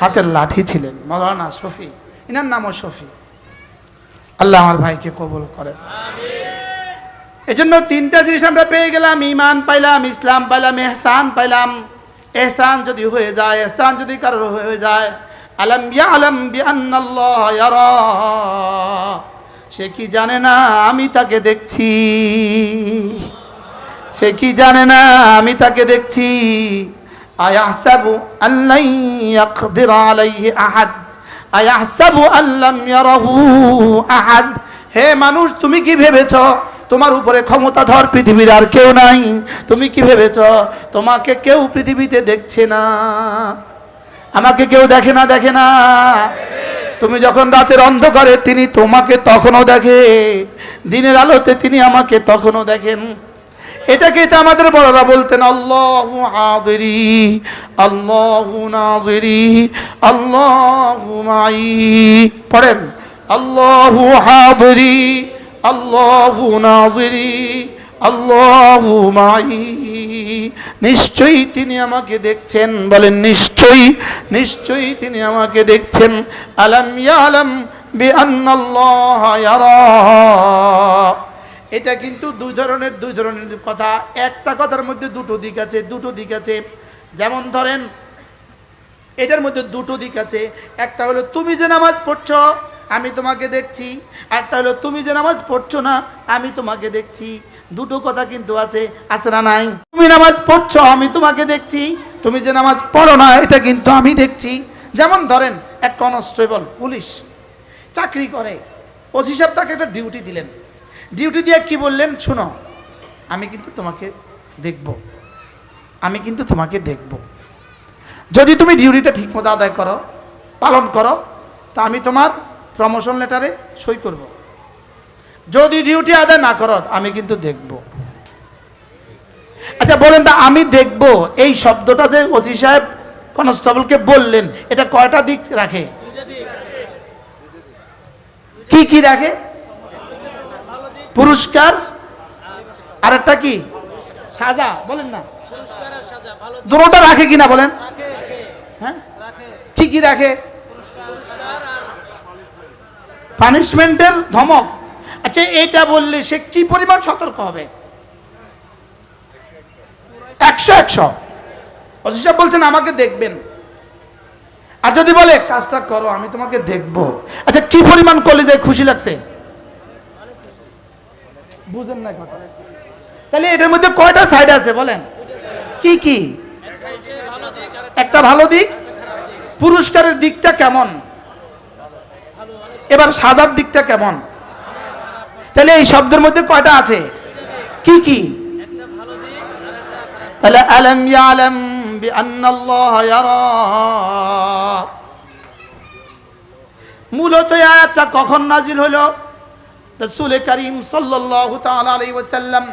হাতের লাঠি ছিলেন। মাওলানা শফি, ইনার নামও শফি। আল্লাহ আমার ভাইকে কবুল করেন। এজন্য 3টা জিনিস আমরা পেয়ে গেলাম, ঈমান পাইলাম, ইসলাম পাইলাম, ইহসান পাইলাম। ইহসান যদি হয়ে যায়, ইহসান যদি কারোর হয়ে যায়, আলাম ইয়ালাম বিআন্নাল্লাহ ইয়ারা, সে কি জানে না আমি তাকে দেখছি? সে কি জানে না আমি তাকে দেখছি? আয়াহসাবু আল্লাই ইয়াকদির আলাইহি আহাদ, আয়াহসাবু আল্লাম ইয়ারাহু আহাদ। হে মানুষ, তুমি কি ভেবেছো তোমার উপরে ক্ষমতাধর পৃথিবীর আর কেউ নাই? তুমি কি ভেবেছো তোমাকে কেউ পৃথিবীতে দেখছে না? আমাকে কেউ দেখে না? দেখে না। তুমি যখন রাতের অন্ধকারে, তিনি তোমাকে তখনও দেখে, দিনের আলোতে তিনি আমাকে তখনও দেখেন। এটাকে তো আমাদের বড়রা বলতেন, আল্লাহু হাদিরি, আল্লাহু নাজিরি, আল্লাহু মাই। পড়েন আল্লাহু হাদিরি, আল্লাহু নাজিরি, আল্লাহু মাই। নিশ্চয়ই তিনি আমাকে দেখছেন। বলেন নিশ্চয়ই, নিশ্চয়ই তিনি আমাকে দেখছেন। আলাম ইয়ালাম বিআন্নাল্লাহা ইয়ারা। এটা কিন্তু দুই ধরনের কথা। একটা কথার মধ্যে দুটো দিক আছে। যেমন ধরেন এটার মধ্যে দুটো দিক আছে। একটা হলো তুমি যে নামাজ পড়ছো আমি তোমাকে দেখছি, একটা হলো তুমি যে নামাজ পড়ছো না আমি তোমাকে দেখছি। দুটো কথা কিন্তু আছে না নাই? তুমি নামাজ পড়ছো আমি তোমাকে দেখছি, তুমি যে নামাজ পড়ো না এটা কিন্তু আমি দেখছি। যেমন ধরেন এক কনস্টেবল পুলিশ চাকরি করে, ওসি সাহেব তাকে একটা ডিউটি দিলেন। ডিউটি দিয়ে কি বললেন, শোনো আমি কিন্তু তোমাকে দেখব, যদি তুমি ডিউটিটা ঠিকমতো আদায় করো, পালন করো, তা আমি তোমার প্রমোশন লেটারে সই করব। যদি ডিউটি আদায় না করো আমি কিন্তু দেখব। আচ্ছা বলেন তা আমি দেখব এই শব্দটা যে ওসি সাহেব কনস্টেবলকে বললেন এটা কয়টা দিক রাখে? কি রাখে? পুরস্কার আর একটা কি সাজা, বলেন না দুটোটা রাখে কিনা বলেন? হ্যাঁ কি রাখে? পানিশমেন্টের ধমক। আচ্ছা এটা বললে সে কি পরিমাণ সতর্ক হবে? 100 ওসি সাহেব বলছেন আমাকে দেখবেন, আর যদি বলে কাজটা করো আমি তোমাকে দেখব, আচ্ছা কি পরিমাণ কলেজায় খুশি লাগছে? বুঝেন না কথা? তাহলে এটার মধ্যে কয়টা সাইড আছে বলেন? কি একটা ভালো দিক, পুরস্কারের দিকটা কেমন, এবার সাজার দিকটা কেমন? তাহলে এই শব্দের মধ্যে কয়টা আছে? কি তাহলে আলাম ইয়ালাম বিআন্নাল্লাহা ইয়ারা। মূলত এই আয়াতটা কখন নাজিল হলো? রাসূল করিম সাল্লাল্লাহু তাআলা আলাইহি ওয়াসাল্লাম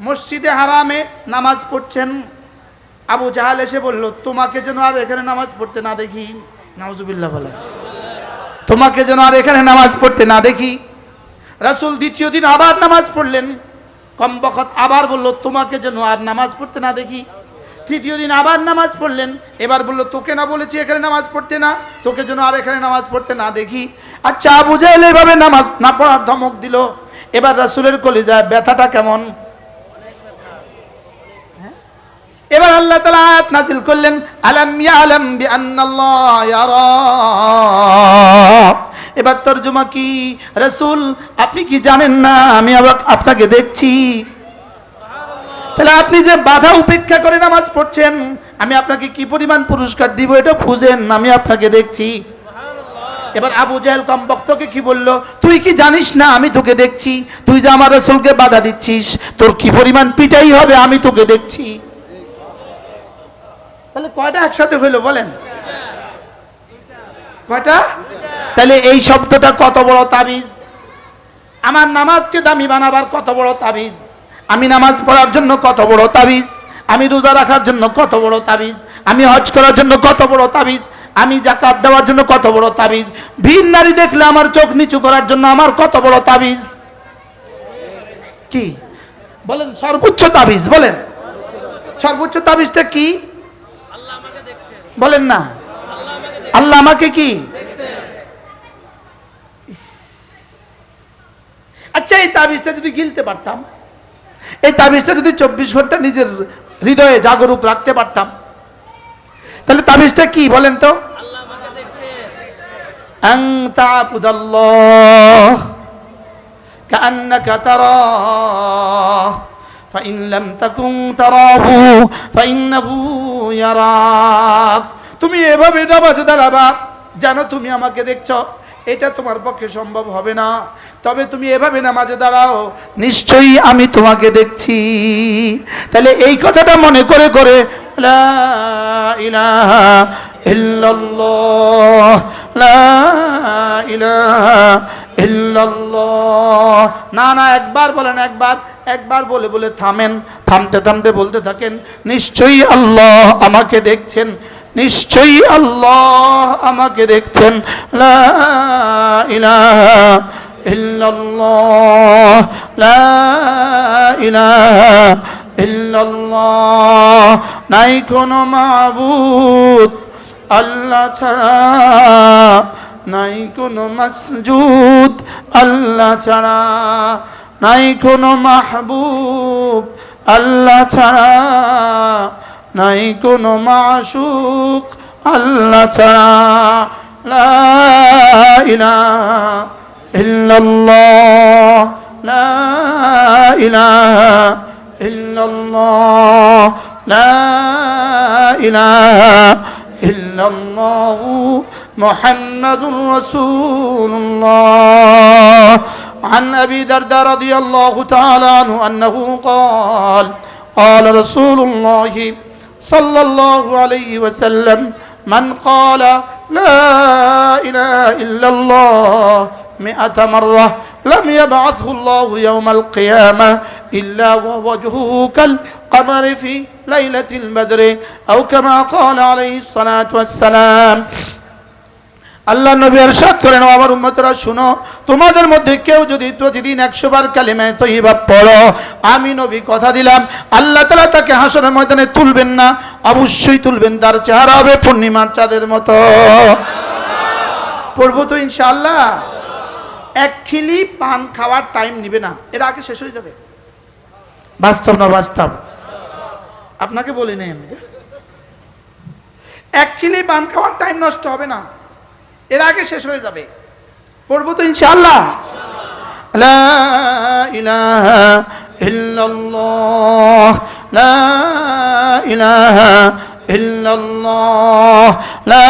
মসজিদে হারামে নামাজ পড়ছেন। আবু জাহাল এসে বলল তোমাকে যেন আর এখানে নামাজ পড়তে না দেখি। নাউজুবিল্লাহ বলেন। তোমাকে যেন আর এখানে নামাজ পড়তে না দেখি। রাসূল দ্বিতীয় দিন আবার নামাজ পড়লেন, কম বখত আবার বলল তোমাকে যেন আর নামাজ পড়তে না দেখি। তৃতীয় দিন আবার নামাজ পড়লেন, এবার বলল তোকে না বলেছি এখানে নামাজ পড়তে না, তোকে যেন আর এখানে নামাজ পড়তে না দেখি। আচ্ছা আবু জাহেল এভাবে নামাজ না পড়ার ধমক দিল। এবার রাসূলের কলিজায় ব্যথাটা কেমন? এবার আল্লাহ তাআলা আয়াত নাযিল করলেন আলাম ইয়ালাম বিআন্নাল্লাহা ইয়ারা। এবার তরজমা কি, রাসূল আপনি কি জানেন না আমি আপনাকে দেখছি? তাহলে আপনি যে বাধা উপেক্ষা করে নামাজ পড়ছেন আমি আপনাকে কি পরিমাণ পুরস্কার দিব এটা বুঝেন, আমি আপনাকে দেখছি। এবার আবু জাহেল কমবক্তকে কি বলল, তুই কি জানিস না আমি তোকে দেখছি? তুই যে আমার রাসূলকে বাধা দিচ্ছিস তোর কি পরিমাণ পিটাই হবে আমি তোকে দেখছি। তাহলে কয়টা একসাথে হইলো বলেন? কয়টা? তাহলে এই শব্দটা কত বড় তাবিজ, আমার নামাজকে দামি বানাবার কত বড় তাবিজ, আমি নামাজ পড়ার জন্য কত বড় তাবিজ, আমি রোজা রাখার জন্য কত বড় তাবিজ, আমি হজ করার জন্য কত বড় তাবিজ, আমি যাকাত দেওয়ার জন্য কত বড় তাবিজ, ভিন নারী দেখলে আমার চোখ নিচু করার জন্য আমার কত বড় তাবিজ। কি বলেন সর্বোচ্চ তাবিজ? বলেন সর্বোচ্চ তাবিজটা কি? বলেন না আল্লাহ আমাকে কি? আচ্ছা এই তাবিজটা যদি গিলতে পারতাম, এই তাবিজটা যদি 24 ঘন্টা নিজের হৃদয়ে জাগরুক রাখতে পারতাম তাহলে তাবিজটা কি বলেন তো? আন তা'বুদাল্লাহ কাআন্নাকা তারাহ ফাইন লাম তাকুন তারাহু ফাইন্নাহু ইয়ারাক। তুমি এভাবে নামাজে দাঁড়াবা যেন তুমি আমাকে দেখছো, এটা তোমার পক্ষে সম্ভব হবে না। তবে তুমি এভাবে নামাজে দাঁড়াও নিশ্চয়ই আমি তোমাকে দেখছি। তাহলে এই কথাটা মনে করে করে লা ইলাহা ইল্লাল্লাহ লা ইলাহা ইল্লাল্লাহ। না একবার বলেন, একবার বলে বলে থামেন, থামতে থামতে বলতে থাকেন নিশ্চয়ই আল্লাহ আমাকে দেখছেন, নিশ্চয়ই আল্লাহ আমাকে দেখছেন। লা ইলাহা ইল্লাল্লাহ লা ইলাহা ইল্লাল্লাহ। নাই কোনো মাবুদ আল্লাহ ছাড়া, নাই কোনো মাসজুদ আল্লাহ ছাড়া, নাই কোনো মাহবুব আল্লাহ ছাড়া, নাই কোনো মাশুক আল্লাহ ছাড়া। লা ইলাহা ইল্লাল্লাহ, লা ইলাহা ইল্লাল্লাহ, লা ইলাহা ইল্লাল্লাহ মুহাম্মাদুর রাসূলুল্লাহ। عن أبي درداء رضي الله تعالى عنه أنه قال قال رسول الله صلى الله عليه وسلم من قال لا إله إلا الله 100 مرة لم يبعثه الله يوم القيامة إلا ووجهه كالقمر في ليلة البدر أو كما قال عليه الصلاة والسلام। আল্লাহ নবী ইরশাদ করেন, আমার উম্মতরা শুনো, তোমাদের মধ্যে কেউ যদি প্রতিদিন 100 বার কালিমা তয়্যিবা পড়ো, আমি নবী কথা দিলাম আল্লাহ তাআলা তাকে হাসরের ময়দানে তুলবেন না, অবশ্যই তুলবেন, তার চেহারা হবে পূর্ণিমার চাঁদের মতো। পড়বো তো ইনশাআল্লাহ। এক খিলি পান খাওয়ার টাইম নিবে না, এর আগে শেষ হয়ে যাবে। বাস্তব না বাস্তব? আপনাকে বলি নাই আমি, এক খিলি পান খাওয়ার টাইম নষ্ট হবে না, এর আগে শেষ হয়ে যাবে। পড়বো তো ইনশাআল্লাহ। লা ইলাহা ইল্লাল্লাহ, লা ইলাহা ইল্লাল্লাহ, লা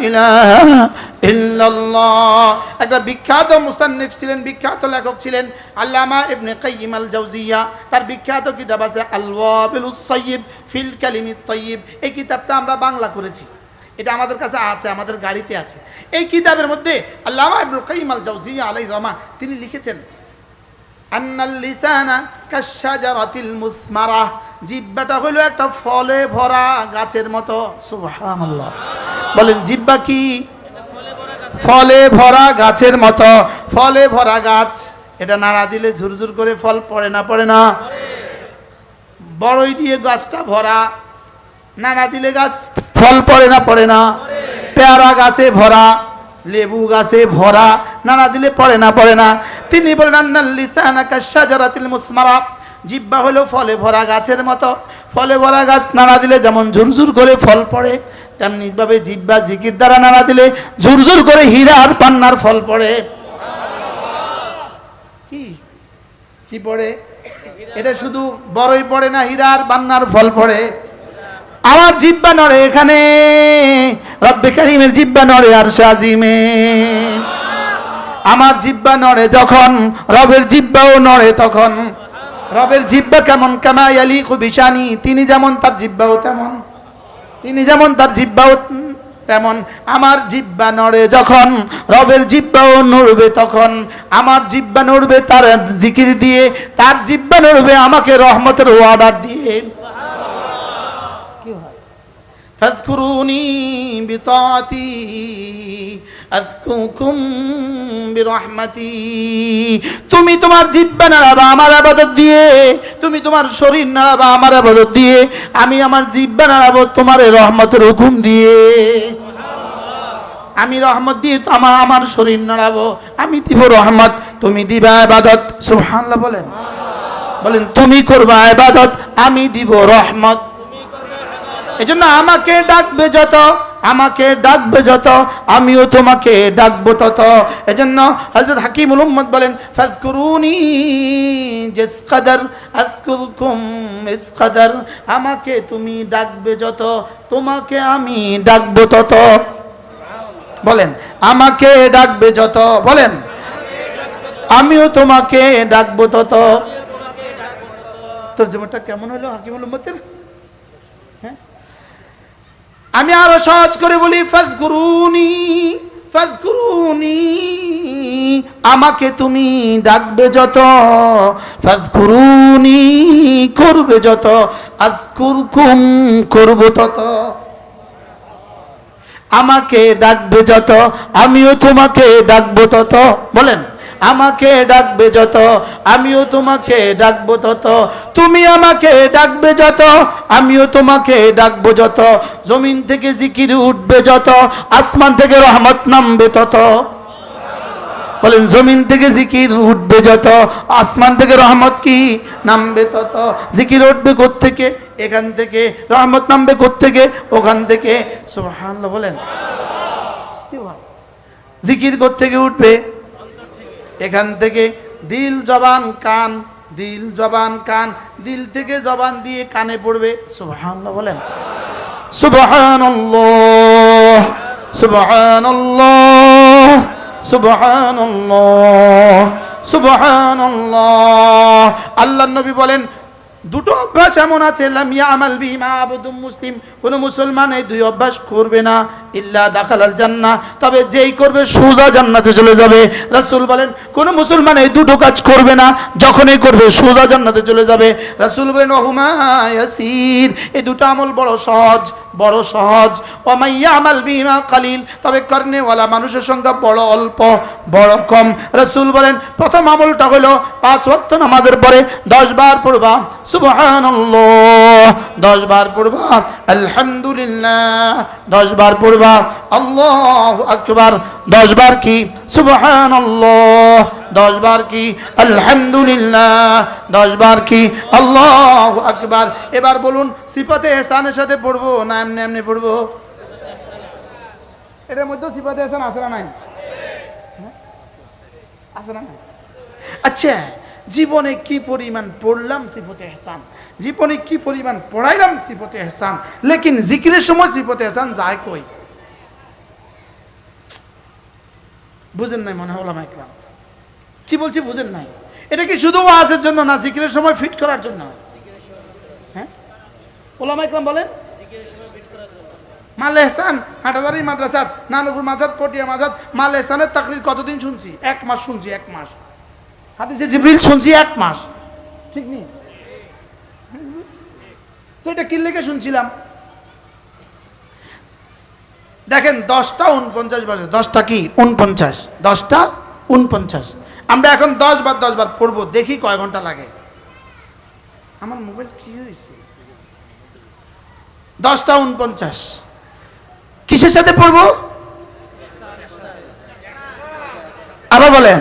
ইলাহা ইল্লাল্লাহ। একটা বিখ্যাত মুসান্নিফ ছিলেন, বিখ্যাত লেখক ছিলেন আল্লামা ইবনে কাইয়িম আল জাওজিয়া। তার বিখ্যাত কিতাব আছে আল ওয়াবিলুস সাইয়্যিব ফিল কালিমিত তাইয়্যিব। এই কিতাবটা আমরা বাংলা করেছি, এটা আমাদের কাছে আছে, আমাদের গাড়িতে আছে। এই কিতাবের মধ্যে আল্লামা ইবনুল কাইয়িম আল জাওজিয়া আলাইহির রাহমা তিনি লিখেছেন, আন্নাল লিসানা কাশজারাতিল মুসমারা, জিহ্বাটা হলো একটা ফলে ভরা গাছের মতো। সুবহানাল্লাহ, বলেন জিহ্বা কি? ফলে ভরা গাছের মতো। ফলে ভরা গাছ, এটা নাড়া দিলে ঝুরঝুর করে ফল পড়ে না? পড়ে না? বড়ই দিয়ে গাছটা ভরা, নাড়া দিলে গাছ ফল পড়ে না? পড়ে না? পেয়ারা গাছে ভরা, লেবু গাছে ভরা, নাড়া দিলে পড়ে না? পড়ে না? তিনি বলেন আন্নাল লিসানা কাশজারাতিল মুসমারা, জিহ্বা হলো ফলে ভরা গাছের মতো। ফলে ভরা গাছ নাড়া দিলে যেমন ঝুরঝুর করে ফল পড়ে, তেমনি ভাবে জিহ্বা জিকির দ্বারা নাড়া দিলে ঝুরঝুর করে হীরা আর পান্নার ফল পড়ে। কি কি পড়ে? এটা শুধু বড়ই পড়ে না, হীরা আর পান্নার ফল পড়ে। আমার জিহ্বা নড়ে এখানে, রব্বে কারীমের জিহ্বা নড়ে আরশে আজিমে। আমার জিহ্বা নড়ে যখন, রবের জিহ্বাও নড়ে তখন। রবের জিহ্বা কেমন? কামা ইয়ালিকু বিশানি, তিনি যেমন তার জিহ্বাও তেমন, তিনি যেমন তার জিহ্বাও তেমন। আমার জিহ্বা নড়ে যখন, রবের জিহ্বাও নড়বে তখন। আমার জিহ্বা নড়বে তার জিকির দিয়ে, তার জিহ্বা নড়বে আমাকে রহমতের অর্ডার দিয়ে। ফাযকুরুনি বিতাআতি আযকুরকুম বিরহমাতি। তুমি তোমার জিহ্বা নাড়াবা আমার ইবাদত দিয়ে, তুমি তোমার শরীর নাড়াবা আমার ইবাদত দিয়ে, আমি আমার জিহ্বা নাড়াবো তোমার রহমতের হুকুম দিয়ে। আমি রহমত দিয়ে আমার শরীর নাড়াবো, আমি দিব রহমত, তুমি দিবা ইবাদত। সুবহানাল্লাহ বলেন, বলেন তুমি করবা ইবাদত, আমি দিব রহমত। এজন্য আমাকে ডাকবে যত, আমাকে ডাকবে যত, আমিও তোমাকে ডাকবো তত। এজন্য হযরত হাকিমুল উম্মত বলেন, ফাযকুরুনি জিস কদর আযকুরকুম ইস কদর। আমাকে তুমি ডাকবে যত, তোমাকে আমি ডাকবো তত। বলেন আমাকে ডাকবে যত, বলেন আমিও তোমাকে ডাকবো তত। তরজমাটা কেমন হলো হাকিমুল উম্মতের? আমি আরো সহজ করে বলি, ফাযকুরুনি ফাযকুরুনি, আমাকে তুমি ডাকবে যত, ফাযকুরুনি করবে যত, আযকুরকুম করব তত। আমাকে ডাকবে যত, আমিও তোমাকে ডাকবো তত। বলেন আমাকে ডাকবে যত আমিও তোমাকে ডাকবো তত, তুমি আমাকে ডাকবে যত আমিও তোমাকে ডাকবো যত, জমিন থেকে জিকির উঠবে যত আসমান থেকে রহমত নামবে তত। বলেন জমিন থেকে জিকির উঠবে যত আসমান থেকে রহমত কি নামবে তত। জিকির উঠবে কোত্থেকে? এখান থেকে। রহমত নামবে কোত্থেকে? ওখান থেকে। সুবহানাল্লাহ বলেন। জিকির কোত্থেকে উঠবে? এখান থেকে। দিল জবান কান, দিল জবান কান, দিল থেকে জবান দিয়ে কানে পড়বে। সুবহানাল্লাহ বলেন। সুবহানাল্লাহ সুবহানাল্লাহ সুবহানাল্লাহ সুবহানাল্লাহ। আল্লাহর নবী বলেন দুটো অভ্যাস এমন আছে লাম ইয়ামাল বিহিমা আবদুম মুসলিম, কোন মুসলমান এই দুই অভ্যাস করবে না ইল্লা দাখালাল জান্নাহ, তবে যেই করবে সোজা জান্নাতে চলে যাবে। রাসূল বলেন কোন মুসলমান এই দুটো কাজ করবে না, যখনই করবে সোজা জান্নাতে চলে যাবে। রাসূল বলেন ওহুমা ইয়াসির, এই দুটো আমল বড় সহজ, বড় সহজ। ওয়া মান ইয়ামাল বিহিমা কালিল, তবে করনেওয়ালা মানুষের সংখ্যা বড় অল্প, বড় কম। রাসূল বলেন প্রথম আমলটা হলো 5 ওয়াক্ত নামাজের পরে 10 বার পড়বা সুবহানাল্লাহ, 10 বার পড়বা আলহামদুলিল্লাহ, 10 বার পড়বা আল্লাহু আকবার, 10 বার কি সুবহানাল্লাহ, 10 বার কি আলহামদুলিল্লাহ, 10 বার কি আল্লাহু আকবার। এবার বলুন সিফাতে ইহসানের সাথে পড়বো না এমনি এমনি পড়বো? এটার মধ্যে সিফাতে ইহসান আছে না নাই? আছে না? আচ্ছা জীবনে কি পরিমাণ পড়লাম সিফাতে ইহসান, জীবনে কি পরিমাণ পড়াইলাম সিফাতে ইহসান, লেকিন জিকিরের সময় সিফাতে ইহসান যায় কই? বুঝেন নাই মনে হয় ওলামা ইকরাম। কি বলছি বুঝেন নাই? এটা কি শুধু ওয়াজের জন্য না, জিকিরের সময় ফিট করার জন্য? হ্যাঁ ওলামা ইকরাম বলেন মাল ইহসান হাটাজারি মাদ্রাসাত, নানুপুর মাজাদ, পটিয়া মাজাদ, মাল ইহসানের তাকরির কতদিন শুনছি? 1 মাস শুনছি, 1 মাস। হাদিসে জিবরিল শুনছি 1 মাস, ঠিক নেই? তো এটা কি লেগে শুনছিলাম? দেখেন 10টা 49 বাজে, 10টা কি 49, 10টা 49। আমরা এখন 10 বার 10 বার পড়বো, দেখি কয় ঘন্টা লাগে। আমার মোবাইল কি হয়েছে? 10টা 49 কিসের সাথে পড়বো? আবার বলেন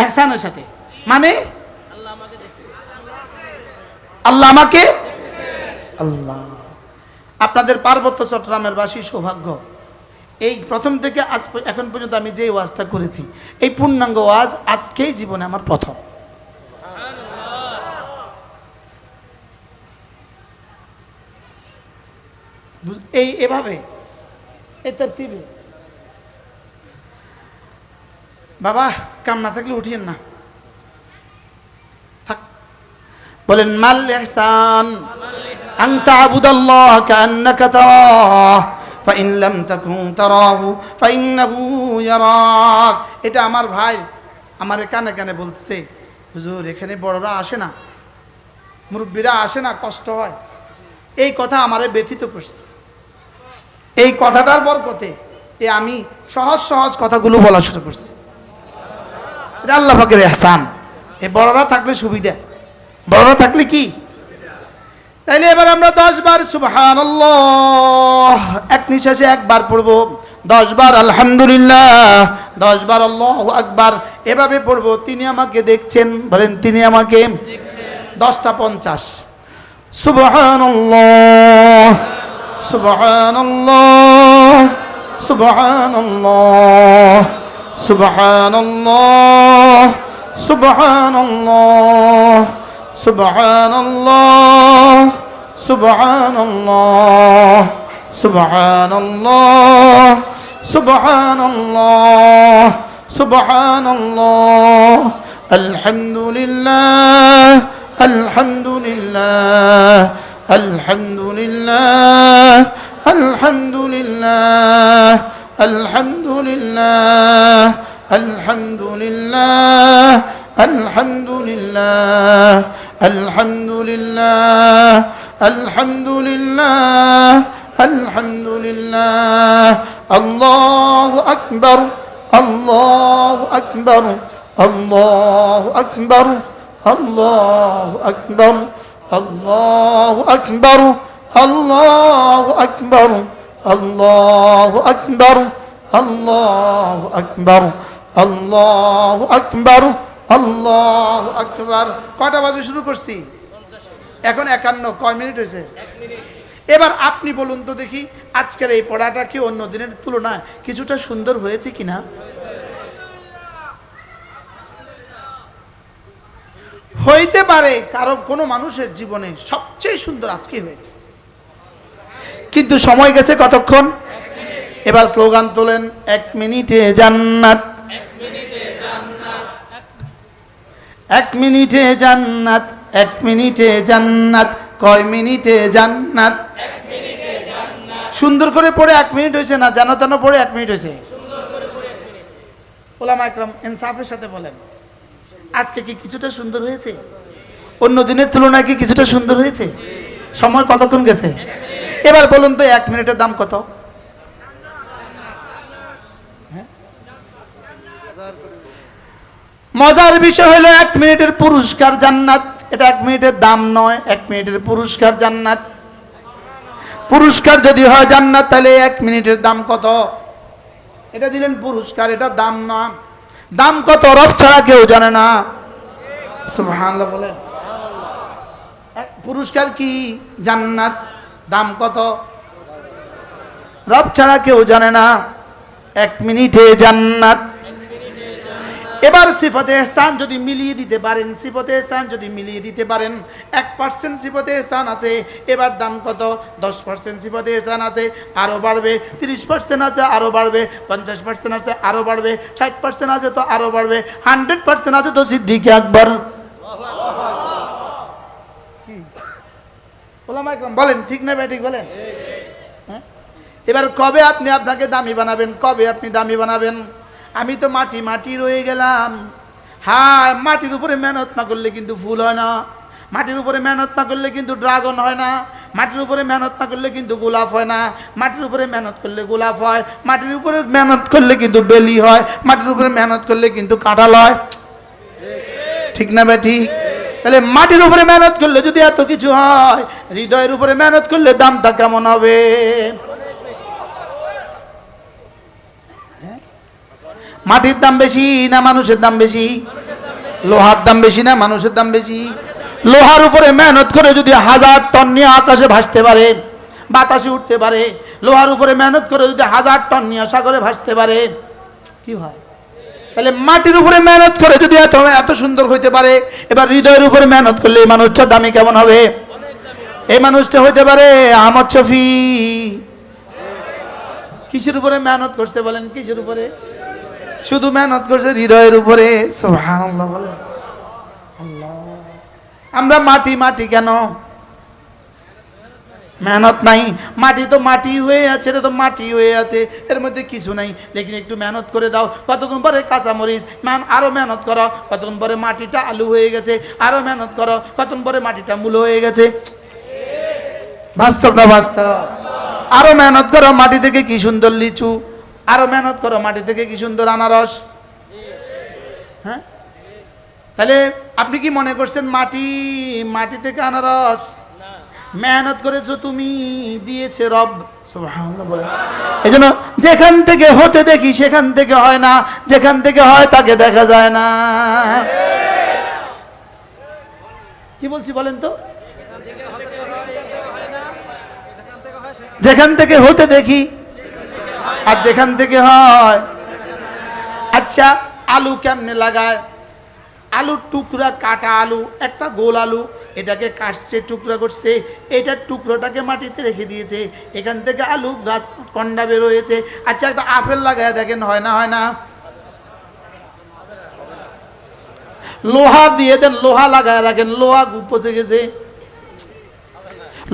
ইহসানের সাথে। মানে আল্লাহ আমাকে, আল্লাহ আপনাদের পার্বত্য চট্টগ্রামের বাসী সৌভাগ্য, এই প্রথম থেকে আজ এখন পর্যন্ত আমি যে ওয়াজটা করেছি এই পূর্ণাঙ্গ ওয়াজ আজকেই জীবনে আমার প্রথম। এই এভাবে এই তরতিবে। বাবা কাম না থাকলে উঠিয়েন না, থাক। বলেন মাল ইহসান আন তা'বুদাল্লাহ কাআন্নাকা তারাহ ফাইন লাম তাকুন তারাহু ফাইন্নাহু ইয়ারাক। এটা আমার ভাই আমারে কানে কানে বলতেছে, হুজুর এখানে বড়রা আসে না, মুরব্বীরা আসে না, কষ্ট হয়। এই কথা আমারে ব্যথিত করছে। এই কথাটার বরকতে আমি সহজ সহজ কথাগুলো বলা শুরু করছি। এটা আল্লাহ পাকের ইহসান। এই বড়রা থাকলে সুবিধা, বড়রা থাকলে কি? তাইলে এবার আমরা 10 বার সুবহানাল্লাহ এক নিঃশ্বাসে 1 বার পড়বো, 10 বার আলহামদুলিল্লাহ, 10 বার আল্লাহু আকবার, এভাবে পড়বো। তিনি আমাকে দেখছেন, বলেন তিনি আমাকে দেখছেন। 10টা 50 সুবহানাল্লাহ সুবহানাল্লাহ সুবহানাল্লাহ সুবহানাল্লাহ সুবহানাল্লাহ সুবহানাল্লাহ সুবহানাল্লাহ সুবহানাল্লাহ সুবহানাল্লাহ সুবহানাল্লাহ আলহামদুলিল্লাহ আলহামদুলিল্লাহ আলহামদুলিল্লাহ আলহামদুলিল্লাহ আলহামদুলিল্লাহ আলহামদুলিল্লাহ আলহামদুলিল্লাহ আলহামদুলিল্লাহ আলহামদুলিল্লাহ আলহামদুলিল্লাহ আল্লাহু আকবার আল্লাহু আকবার, আল্লাহু আকবার, আল্লাহু আকবার, আল্লাহু আকবার, আল্লাহু আকবার, আল্লাহু আকবার, আল্লাহু আকবার, আল্লাহু আকবার, আল্লাহু আকবার। কয়টা বাজে শুরু করছি? এখন 51। কয় মিনিট হয়েছে? এবার আপনি বলুন তো দেখি, আজকের এই পড়াটা কি অন্য দিনের তুলনায় কিছুটা সুন্দর হয়েছে কিনা? হইতে পারে কারো কোনো মানুষের জীবনে সবচেয়ে সুন্দর আজকে হয়েছে, কিন্তু সময় গেছে কতক্ষণ? এবার স্লোগান তোলেন, 1 মিনিটে জান্নাত, 1 মিনিটে জান্নাত, 1 মিনিটে জান্নাত। কয় মিনিটে জান্নাত? সুন্দর করে পড়ে 1 মিনিট হয়েছে না, জানো তেন পড়ে 1 মিনিট হয়েছে? ওলামা একরাম ইনসাফের সাথে বলেন, আজকে কি কিছুটা সুন্দর হয়েছে? অন্য দিনের তুলনায় কি কিছুটা সুন্দর হয়েছে? সময় কতক্ষণ গেছে? এবার বলুন তো 1 মিনিটের দাম কত? মজার বিষয় হলো 1 মিনিটের পুরস্কার জান্নাত। এটা 1 মিনিটের দাম নয়, 1 মিনিটের পুরস্কার জান্নাত। পুরস্কার যদি হয় জান্নাত, তাহলে 1 মিনিটের দাম কত? এটা দিলেন পুরস্কার, এটা দাম না। দাম কত রব ছাড়া কেউ জানে না। সুবহানাল্লাহ বলেন। পুরস্কার কি? জান্নাত। দাম কত? রব ছাড়া কেউ জানে না। 1 মিনিটে জান্নাত। এবার সিফাতে ইহসান যদি মিলিয়ে দিতে পারেন, সিফাতে ইহসান যদি মিলিয়ে দিতে পারেন, 1% সিফাতে ইহসান আছে, এবার দাম কত? 10% সিফাতে ইহসান আছে, আরো বাড়বে। 30% আছে, আরো বাড়বে। 50% আছে, আরো বাড়বে। 60% আছে তো আরো বাড়বে। 100% আছে তো সিদ্দিক আকবর। ওলামা একরাম বলেন, ঠিক না ভাই? ঠিক বলেন। এবার কবে আপনি আপনাকে দামি বানাবেন? কবে আপনি দামি বানাবেন? আমি তো মাটি মাটি রয়ে গেলাম। হ্যাঁ, মাটির উপরে মেহনত না করলে কিন্তু ফুল হয় না, মাটির উপরে মেহনত না করলে কিন্তু ড্রাগন হয় না, মাটির উপরে মেহনত না করলে কিন্তু গোলাপ হয় না, মাটির উপরে মেহনত করলে গোলাপ হয়, মাটির উপরে মেহনত করলে কিন্তু বেলি হয়, মাটির উপরে মেহনত করলে কিন্তু কাঁঠাল হয়। ঠিক না ভাই? ঠিক। তাহলে মাটির উপরে মেহনত করলে যদি এত কিছু হয়, হৃদয়ের উপরে মেহনত করলে দামটা কেমন হবে? মাটির দাম বেশি না মানুষের দাম বেশি? লোহার দাম বেশি না মানুষের দাম বেশি? লোহার উপরে মেহনত করে যদি 1000 টন নিয়ে আকাশে ভাসতে পারে, বাতাসে উঠতে পারে, লোহার উপরে মেহনত করে যদি 1000 টন নিয়ে সাগরে ভাসতে পারে, কি হয়? তাহলে মাটির উপরে মেহনত করে যদি এত এত সুন্দর হইতে পারে, এবার হৃদয়ের উপরে মেহনত করলে এই মানুষটার দামি কেমন হবে? এই মানুষটা হইতে পারে আহমদ শফি। কিসের উপরে মেহনত করতে বলেন? কিসের উপরে? শুধু মেহনত করছে হৃদয়ের উপরে। সুবহানাল্লাহ বলেন। আল্লাহ, আমরা মাটি মাটি কেন? মেহনত নাই। মাটি তো মাটি হয়ে আছে, এটা তো মাটি হয়ে আছে, এর মধ্যে কিছু নাই। লেকিন একটু মেহনত করে দাও, কতক্ষণ পরে কাঁচামরিচ, আরো মেহনত করো, কতক্ষণ পরে মাটিটা আলু হয়ে গেছে, আরো মেহনত করো, কতক্ষণ পরে মাটিটা মূল হয়ে গেছে। বাস্তব না বাস্তব? আরো মেহনত করো, মাটি থেকে কি সুন্দর লিচু, আরো মেহনত করো, মাটি থেকে কি সুন্দর আনারস। হ্যাঁ, তাহলে আপনি কি মনে করছেন মাটি মাটি থেকে আনারস? মেহনত করেছো তুমি, দিয়েছে রব। সুবহানাল্লাহ বলেন। এজন্য যেখান থেকে হতে দেখি সেখান থেকে হয় না, যেখান থেকে হয় তাকে দেখা যায় না। কি বলছি বলেন তো? যেখান থেকে হতে দেখি আর যেখান থেকে হয়। আচ্ছা, আলু কেমনে লাগায়? আলুর টুকরা, কাটা আলু, একটা গোল আলু, এটাকে কাটছে, টুকরা করছে, এটার টুকরোটাকে মাটিতে রেখে দিয়েছে, এখান থেকে আলু গাছ কন্ডা বের হয়েছে। আচ্ছা, একটা আপেল লাগায় দেখেন, হয় না? হয় না? লোহা দিয়ে দেন, লোহা লাগায় রাখেন, লোহা পচে গেছে।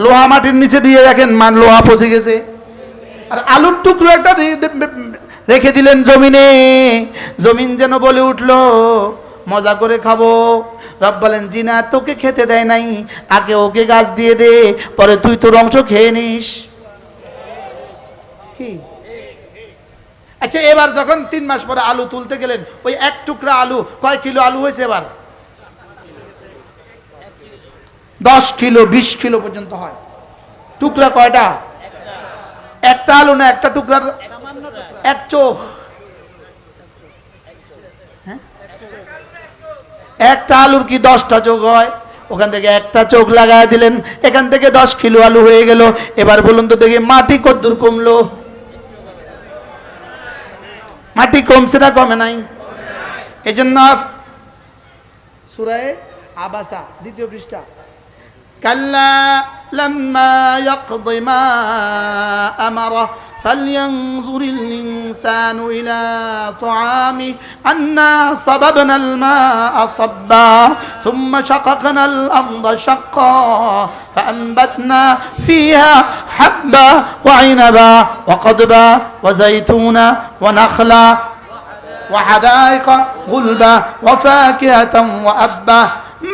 লোহা মাটির নিচে দিয়ে দেখেন, লোহা পচে গেছে। আর আলুর টুকরো একটা রেখে দিলেন জমিনে, জমিন যেন বলে উঠলো মজা করে খাবো। রব বলেন, জিনা তোকে খেতে দেয় নাই, আগে ওকে গাছ দিয়ে দে, পরে তুই তোর অংশ খেয়ে নিস। কি আচ্ছা, এবার যখন 3 মাস পরে আলু তুলতে গেলেন, ওই এক টুকরা আলু কয় কিলো আলু হয়েছে? এবার 10 কিলো 20 কিলো পর্যন্ত হয়। টুকরা কয়টা? একটা আলু না, একটা টুকরার এক চোখ। হ্যাঁ, একটা আলুর কি 10টা চোখ হয়? ওখান থেকে একটা চোখ লাগায় দিলেন, এখান থেকে 10 কিলো আলু হয়ে গেল। এবার বলুন তো দেখি, মাটি কতদূর কমলো? মাটি কমছে না কমে নাই? এই জন্য সূরা আবাসা 2য় পৃষ্ঠা, কাল্লা লাম্মা ইয়াকদি মা আমারা ফালইয়ানজুরিল ইনসানু ইলা তুআমি আন্না সাবাবনাল মাআ সাব্বা সুম্মা শাকাকনাল আরদা শাক্কা ফাআনবাতনা ফিহা হাব্বা ওয়া ইনাবা ওয়া কদবা ওয়া যাইতুনা ওয়া নাখলা ওয়া হাদাইকা গুলবা ওয়া ফাকিহাতান ওয়া আব্বা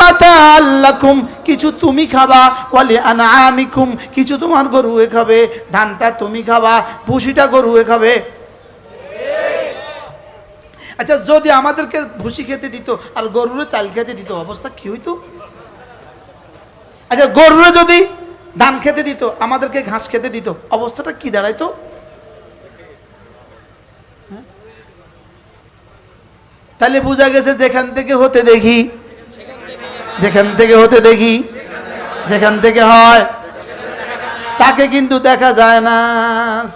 মাতাআল লাকুম, কিছু তুমি খাবা, ওয়ালি আনআমিকুম, কিছু তোমার গরুয়ে খাবে। ধানটা তুমি খাবা, ভুসিটা গরুয়ে খাবে। আচ্ছা, যদি আমাদেরকে ভুসি খেতে দিত আর গরুরে চাল খেতে দিত, অবস্থা কি হইতো? আচ্ছা, গরুরে যদি ধান খেতে দিত, আমাদেরকে ঘাস খেতে দিত, অবস্থাটা কি দাঁড়াইতো? তাহলে বোঝা গেছে যেখান থেকে হতে দেখি, যেখান থেকে হতে দেখি, যেখান থেকে হয় তাকে কিন্তু দেখা যায় না।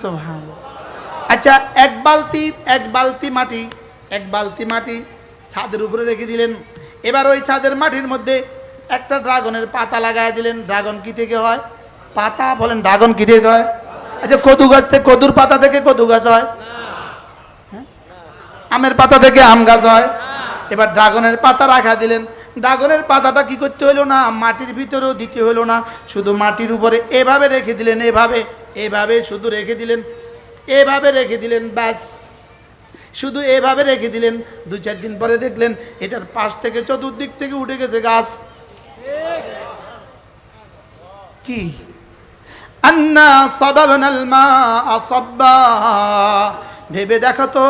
সুবহানাল্লাহ। আচ্ছা, এক বালতি মাটি ছাদের উপরে রেখে দিলেন। এবার ওই ছাদের মাটির মধ্যে একটা ড্রাগনের পাতা লাগায় দিলেন। ড্রাগন কি থেকে হয়? পাতা। বলেন, ড্রাগন কি থেকে হয়? আচ্ছা, কদু গাছ থেকে, কদুর পাতা থেকে কদু গাছ হয়? আমের পাতা থেকে আম গাছ হয়? এবার ড্রাগনের পাতা রাখা দিলেন। ড্রাগনের পাতাটা কি করতে হলো না, মাটির ভিতরেও দিতে হলো না, শুধু মাটির উপরে এভাবে রেখে দিলেন, এভাবে শুধু রেখে দিলেন, এভাবে রেখে দিলেন, ব্যাস শুধু এভাবে রেখে দিলেন। 2-4 দিন পরে দেখলেন এটার পাশ থেকে চতুর্দিক থেকে উঠে গেছে গাছ। কি? আন্না সাবাবনাল মাআ সাব্বা, ভেবে দেখো তো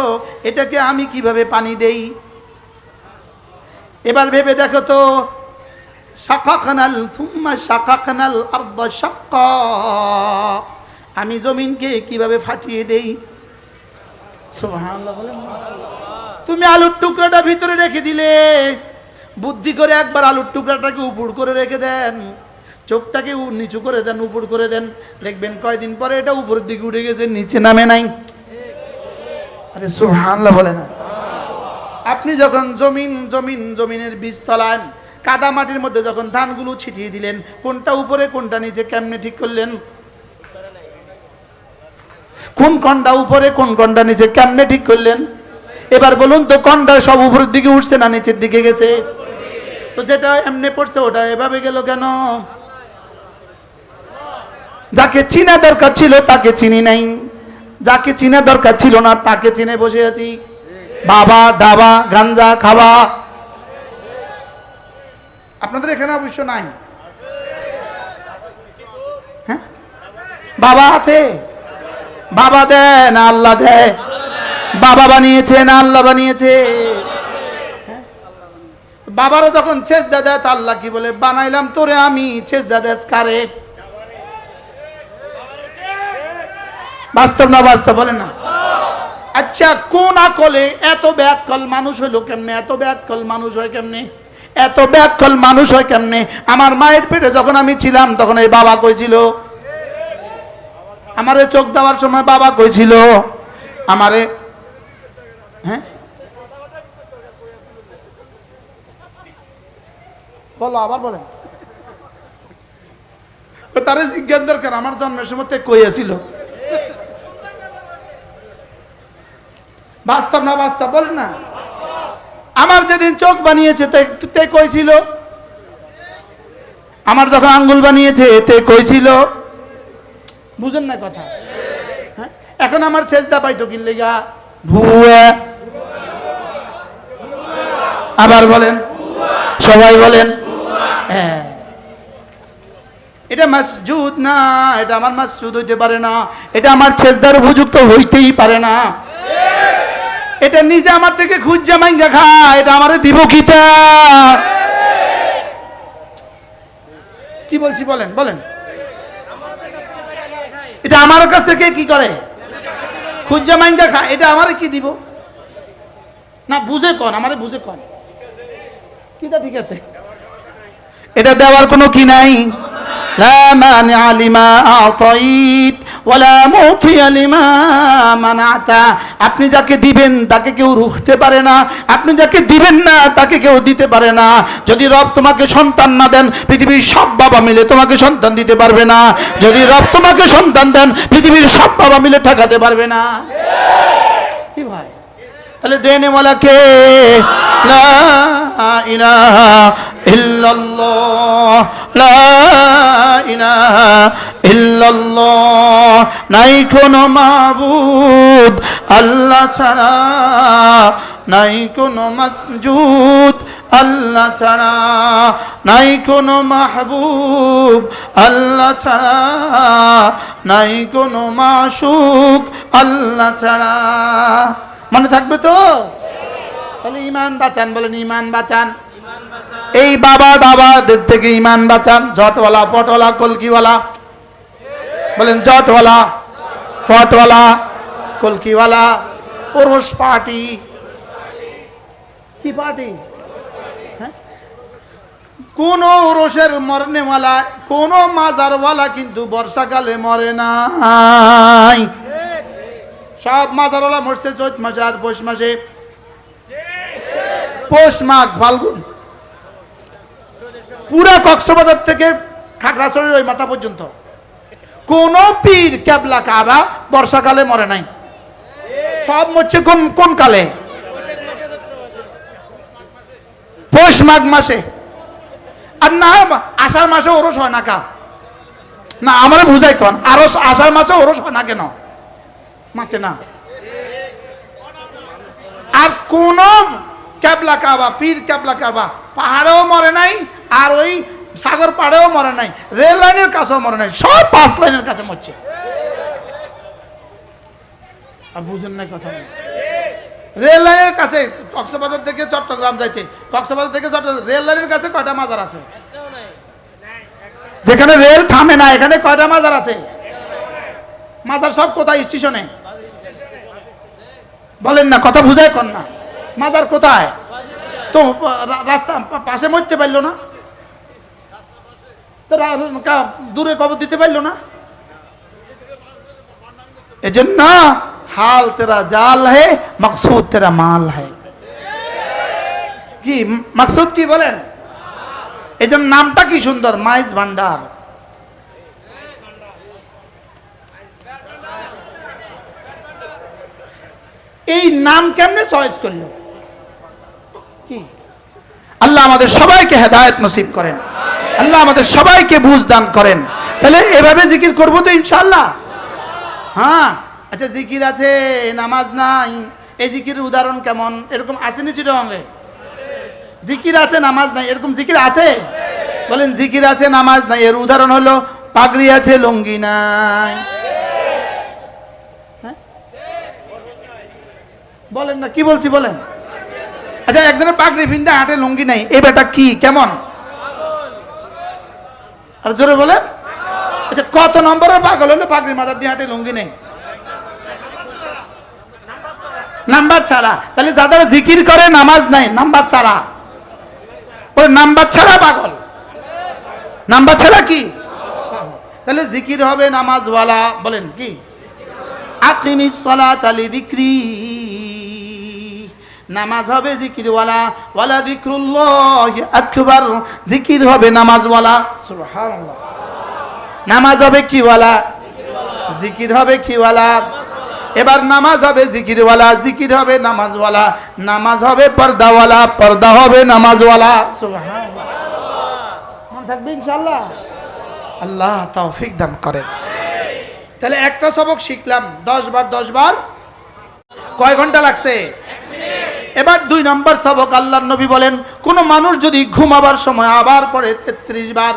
এটাকে আমি কিভাবে পানি দেই। এবার ভেবে দেখো তো, শাকাকনাল সুম্মা শাকাকনাল আরদা শাক্কা, আমি জমিনকে কিভাবে ফাটিয়ে দেই। সুবহানাল্লাহ। বলেন, তুমি আলুর টুকরাটা ভিতরে রেখে দিলে, বুদ্ধি করে একবার আলুর টুকরাটাকে উপর করে রেখে দেন, চোখটাকে নিচু করে দেন, উপর করে দেন, দেখবেন কয়দিন পরে এটা উপরের দিকে উঠে গেছে, নিচে নামে নাই। আরে সুবহানাল্লাহ বলে না। আপনি যখন জমিনের বীজতলায় কাদা মাটির মধ্যে যখন ধানগুলো ছিটিয়ে দিলেন, কোনটা উপরে কোনটা নিচে কেমনে ঠিক করলেন? কোন কন্ডা উপরে কোন কন্ডা নিচে কেমনে ঠিক করলেন? এবার বলুন তো, কন্ডা সব উপরের দিকে উঠছে না নিচের দিকে গেছে? তো যেটা এমনি পড়ছে ওটা এভাবে গেল কেন? যাকে চিনা দরকার ছিল তাকে চিনি নাই, যাকে চিনা দরকার ছিল না তাকে চিনে বসে আছি। বাবা ডাবা গাঞ্জা খাওয়া আপনাদের এখানে অবশ্য নাই। হ্যাঁ, বাবা আছে? বাবা দেয় না আল্লাহ দেয়? বাবা বানিয়েছে না আল্লাহ বানিয়েছে? বাবারা যখন সেজদা দেয় তা আল্লাহ কি বলে? বানাইলাম তোরে আমি, সেজদা দেস কারে? বাস্তব না বাস্তব? বলেন না। আচ্ছা, কোন আকলে এত ব্যাকল মানুষ হইলো কেমনে? এত ব্যাকল মানুষ হয় কেমনে? এত ব্যাকল মানুষ হয় কেমনে? আমার মায়ের পেটে যখন আমি ছিলাম তখন এই বাবা কইছিল, আমারে চোখ দেওয়ার সময় বাবা কইছিল আমারে, হ্যাঁ বলো, আবার বলেন। তারে জিজ্ঞাসা দরকার, আমার জন্মের সময় কইয়াছিল। বাস্তব না বাস্তব? বলেন না। আমার যেদিন চোখ বানিয়েছে তে কইছিল, আমার যখন আঙ্গুল বানিয়েছে তে কইছিল। বুঝেন না কথা? হ্যাঁ, এখন আমার সেজদা পাইতো কি লেগা? ভুয়া। আবার বলেন, সবাই বলেন। হ্যাঁ, এটা মাসজুদ না, এটা আমার মাসজুদ হইতে পারে না, এটা আমার সেজদার উপযুক্ত হইতেই পারে না। এটা নিজে আমার থেকে খুঁজে মাইঙ্গা খা, এটা আমারে দিব কিটা? কি বলছি বলেন বলেন, এটা আমার কাছ থেকে কি করে? খুঁজে মাইঙ্গা খা, এটা আমারে কি দিব? না বুঝে কন, আমারে বুঝে কন কিটা ঠিক আছে? এটা দেওয়ার কোনো কি নাই। লা মানিআ লিমা আতাইত ওয়ালা মুতিয়া লিমা মানাতা। আপনি যাকে দিবেন তাকে কেউ রুখতে পারে না, আপনি যাকে দিবেন না তাকে কেউ দিতে পারে না। যদি রব তোমাকে সন্তান না দেন, পৃথিবীর সব বাবা মিলে তোমাকে সন্তান দিতে পারবে না। যদি রব তোমাকে সন্তান দেন, পৃথিবীর সব বাবা মিলে ঠকাতে পারবে না। কি ভাই, তাহলে দেনে ওয়ালা কে? লা ইলাহা ইল্লাল্লাহ, লা ইলাহা ইল্লাল্লাহ। নাই কোনো মাবুদ আল্লাহ ছাড়া, নাই কোনো মাসজুদ আল্লাহ ছাড়া, নাই কোনো মাহবুব আল্লাহ ছাড়া, নাই কোনো মাশুক আল্লাহ ছাড়া। মনে থাকবে তো? তাহলে ইমান বাঁচান, বলেন ইমান বাঁচান। এই বাবা দাদাদের থেকে ইমান বাঁচান। জটওয়ালা, পটওয়ালা, কলকিওয়ালা, বলেন জটওয়ালা, ফটওয়ালা, কলকিওয়ালা, ওরস পার্টি। কি পার্টি? কোন ওরসের মরনেওয়ালা, কোন মাজারওয়ালা কিন্তু বর্ষাকালে মরে নাই। সব মাজারওয়ালা মরছে চৈত মাসে আর পৌষ মাসে। পৌষ, মাঘ, ফাল্গুন, পুরা কক্সবাজার থেকে খাগড়াছড়ির ওই মাথা পর্যন্ত কোন পীর কেবলা কাবা বর্ষাকালে মরে নাই। সব মরছে কোন কোন কালে? পৌষ মাঘ মাসে। আর না আষাঢ় মাসে ওরস হয় না কা? না আমরা বুঝাই কন, আরো আষাঢ় মাসে ওরস হয় না কেন? মাকে না। আর কোন কেবলা কাবা, পীর কেবলা কাবা পাহাড়েও মরে নাই, আর ওই সাগর পাড়েও মরে নাই, রেল লাইনের কাছেও মরে নাই, সব 5 লাইনের কাছে মরছে। আর বুঝেন নাই কথা? রেল লাইনের কাছে কক্সবাজার থেকে চট্টগ্রাম যাইতে, কক্সবাজার থেকে চট্টগ্রাম রেল লাইনের কাছে কয়টা মাজার আছে? যেখানে রেল থামে না এখানে কয়টা মাজার আছে? মাজার সব কোথায়? স্টেশনে। বলেন না, কথা বুঝায় কন না। মাজার কোথায়? তো রাস্তা পাশে মরতে পারলো না, তো দূরে কবর দিতে পারলো না। এজন্য হাল তেরা জাল হে, মকসুদ তেরা মাল হে। কি মকসুদ কি বলেন? এই জন্য নামটা কি সুন্দর, মাইজ ভান্ডার। এই নাম কেমনে চয়েস করলো? কি আল্লাহ আমাদের সবাইকে হেদায়েত নসিব করেন, আল্লাহ আমাদের সবাইকে বুঝ দান করেন। তাহলে এভাবে জিকির করবো তো ইনশাআল্লাহ। হ্যাঁ আচ্ছা, জিকির আছে নামাজ নাই, এই জিকিরের উদাহরণ কেমন? এরকম আছে নি চিটাগাঙ্গে? জিকির আছে নামাজ নাই, এরকম জিকির আছে? বলেন জিকির আছে নামাজ নাই, এর উদাহরণ হলো পাগড়ি আছে লুঙ্গি নাই। বলেন না, কি বলছি বলেন? আচ্ছা, একজনের পাগড়ি পিন্দা হাটে লুঙ্গি নাই, এই বেটা কি কেমন? আর জোরে বলেন। আচ্ছা, কত নম্বরের পাগল হলো পাগড়ি মাথার দিয়ে হাটে লুঙ্গি নেই? নাম্বার ছাড়া। তাহলে যাদের জিকির করে নামাজ নাই, নাম্বার ছাড়া, ওই নাম্বার ছাড়া পাগল। নাম্বার ছাড়া কি? তাহলে জিকির হবে নামাজওয়ালা। বলেন কি? আকিমিস সালাতা লিযিকরি, নামাজ হবে জিকিরওয়ালা। ওয়ালা যিকরুল্লাহি আকবার, জিকির হবে নামাজওয়ালা। সুবহানাল্লাহ। নামাজ হবে কিওয়ালা, জিকির হবে কিওয়ালা। এবার নামাজ হবে জিকিরওয়ালা, জিকির হবে নামাজওয়ালা। নামাজ হবে পর্দাওয়ালা, পর্দা হবে নামাজওয়ালা। সুবহানাল্লাহ। মনে থাকবে ইনশাআল্লাহ। আল্লাহ তৌফিক দান করেন। তাহলে একটা সবক শিখলাম 10 বার 10 বার। কয় ঘন্টা লাগছে? 1 মিনিট। এবার 2 নম্বর সবক, আল্লাহর নবী বলেন কোন মানুষ যদি ঘুমাবার সময় আবার পড়ে 33 বার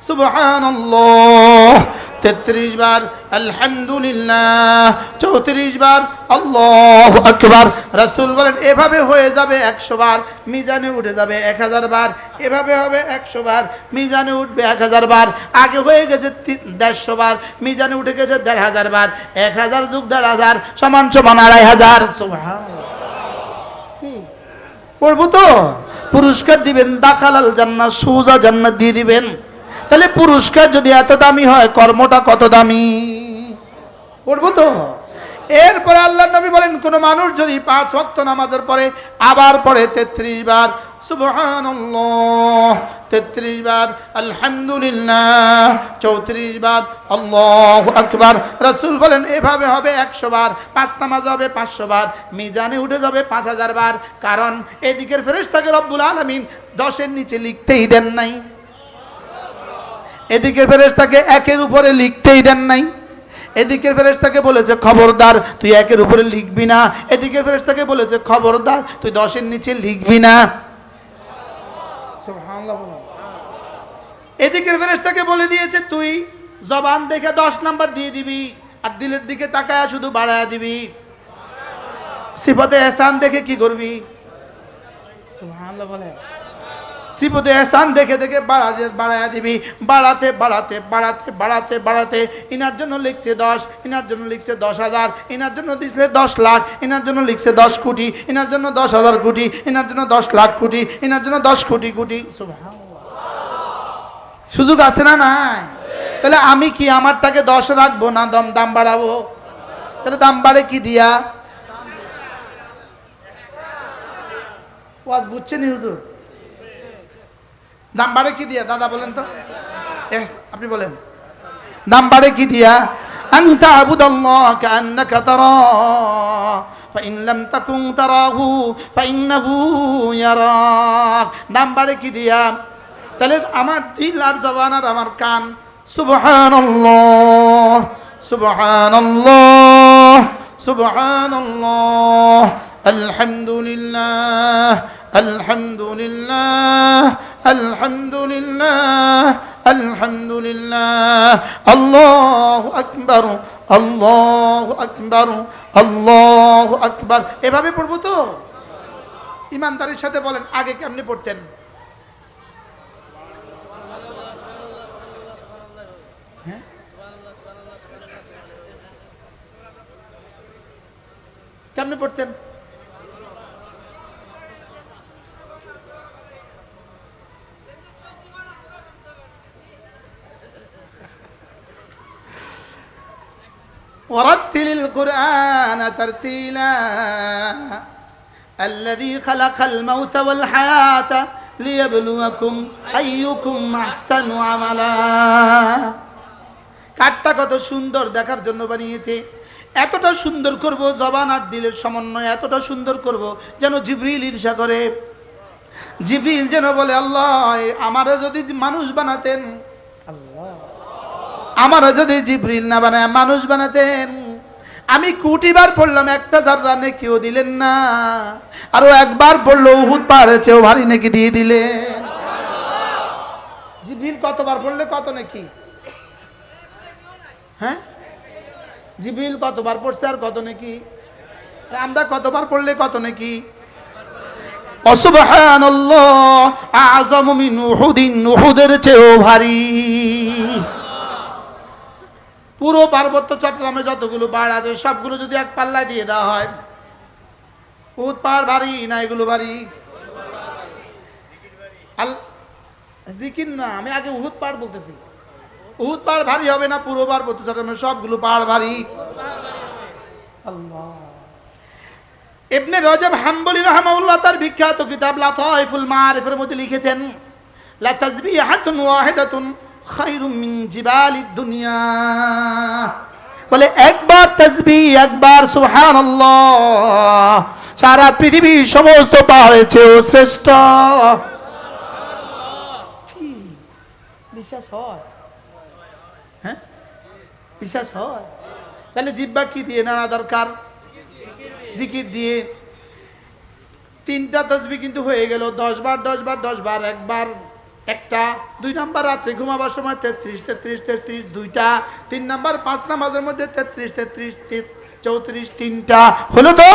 সুবহানাল্লাহ 33 বার আলহামদুলিল্লাহ, 34 বার আল্লাহু আকবার। রাসূল বলেন এভাবে হয়ে যাবে 100 বার, মিজানে উঠে যাবে 1000 বার। এভাবে হবে 100 বার, মিজানে উঠবে 1000 বার। আগে হয়ে গেছে 150 বার, মিজানে উঠে গেছে 1500 বার। 1000 যোগ 1500 সমান 2500। সুবহানাল্লাহ। পড়বো তো, পুরস্কার দিবেন, দাখালাল জান্নাত, সোজা জান্নাত দিয়ে দিবেন। তাহলে পুরস্কার যদি এত দামি হয়, কর্মটা কত দামি। পড়বো তো। এরপরে আল্লাহর নবী বলেন কোন মানুষ যদি 5 ওয়াক্ত নামাজের পরে আবার পড়ে 33 বার সুবহানাল্লাহ, 33 বার আলহামদুলিল্লাহ, 34 বার আল্লাহু আকবার। রাসূল বলেন এভাবে হবে 100 বার, 5 নামাজ হবে 500 বার, মিজানে উঠে যাবে 5000 বার। কারণ এদিকের ফেরেশতাকে রব্বুল আলামিন 10-এর নিচে লিখতেই দেন নাই, এদিকের ফেরেশতাকে 1-এর উপরে লিখতেই দেন নাই। এদিকের ফেরেশতাকে বলেছে খবরদার তুই 1-এর উপরে লিখবি না, এদিকের ফেরেশতাকে বলেছে খবরদার তুই 10-এর নিচে লিখবি না। সুবহানাল্লাহ। এদিকের ফেরেশতাকে বলে দিয়েছে তুই জবান দেখে 10 নাম্বার দিয়ে দিবি, আর দিলের দিকে তাকায়া শুধু বাড়ায়া দিবি। সিফাতে ইহসান দেখে কি করবি? সুবহানাল্লাহ বলে। সিফাতে ইহসান দেখে দেখে বাড়ায়া দিবি। বাড়াতে বাড়াতে বাড়াতে বাড়াতে বাড়াতে ইনার জন্য লিখছে 10, ইনার জন্য লিখছে 10,000, ইনার জন্য দিচ্ছে 10 লাখ, ইনার জন্য লিখছে 10 কোটি, ইনার জন্য 10,000 কোটি, ইনার জন্য 10 লাখ কোটি, ইনার জন্য 10 কোটি কোটি। সুবহানাল্লাহ। সুযোগ আছে না নাই? তাহলে আমি কি আমারটাকে 10 রাখবো না দাম বাড়াবো? তাহলে দাম বাড়ে কি দিয়া? ওয়াজ বুঝছেন হুজুর? দাম বাড়ে কি দিয়া? দাদা বলেন তো, আপনি বলেন দাম বাড়ে কি দিয়া? আনতা আবুদাল্লাহ কান্নাকা তারা ফাইন লাম তাকুন তারাহু ফাইন্নাহু ইয়ারাক। দাম বাড়ে কি দিয়া? তাহলে আমার দিল আর জবান আর আমার কান সুবহানাল্লাহ সুবহানাল্লাহ সুবহানাল্লাহ আলহামদুলিল্লাহ আলহামদুলিল্লাহ আলহামদুলিল্লাহ আলহামদুলিল্লাহ আল্লাহু আকবার আল্লাহু আকবার আল্লাহু আকবার। এভাবে পড়বো তো? ইমানদারির সাথে বলেন আগে কেমনে পড়তেন? হ্যাঁ, কেমনে পড়তেন? ورتل القرآن ترتيلا الذي خلق الموت والحياة ليبلوكم أيكم أحسن عملا। কাঠটা কত সুন্দর দেখার জন্য বানিয়েছে। এতটা সুন্দর করব, জবান আর দিলের সমন্বয় এতটা সুন্দর করব যেন জিবরিল ঈর্ষা করে। জিবরিল যেন বলে আল্লাহ আমারে যদি মানুষ বানাতেন, আল্লাহ আমারে যদি জিবরিল না বানায় মানুষ বানাতেন, আমি কোটিবার পড়লাম একটা জাররা নেকিও দিলেন না, আরো একবার পড়লো উহুদ পাহাড়ের চেয়েও ভারী নেকি দিয়ে দিলেন। জিবরিল কতবার পড়লে কত নেকি? হ্যাঁ, জিবরিল কতবার পড়ছে আর কত নেকি? আমরা কতবার পড়লে কত নেকি? সুবহানাল্লাহ আযমু মিন উহুদিন, উহুদের চেয়েও ভারী। পুরো পার্বত্য চট্টগ্রামে যতগুলো পাহাড় আছে সবগুলো যদি এক পাল্লায় দিয়ে দেওয়া হয়, উহুদ পাহাড় ভারী না এগুলো ভারী? জিকির না, আমি আগে উহুদ পাহাড় বলতেছি। উহুদ পাহাড় ভারী হবে না? পুরো পার্বত্য চট্টগ্রামে সবগুলো পাহাড় ভারী। আল্লাহ। ইবনে রজব হাম্বলি রাহিমাহুল্লাহ তার বিখ্যাত কিতাব লাতাইফুল মাআরিফের মধ্যে লিখেছেন লা তাসবিহাতুন ওয়াহিদাতুন খায়রুম মিন জিবালিদ দুনিয়া। বলে একবার তাসবিহ, একবার সুবহানাল্লাহ সারা পৃথিবীর সমস্ত পাহাড়ের চেয়েও শ্রেষ্ঠ। কি বিশ্বাস হয়? হ্যাঁ, বিশ্বাস হয়? তাহলে জিহ্বা কি দিয়ে নাড়া দরকার? জিকির দিয়ে। 3টা তাসবিহ কিন্তু হয়ে গেল 10 বার 10 বার 10 বার। একবার একটা, 2 নাম্বার রাত্রে ঘুমাবার সময় 33 33 33, দুইটা, 3 নাম্বার 5 নামাজের মধ্যে 33 33 34, তিনটা হলো তো।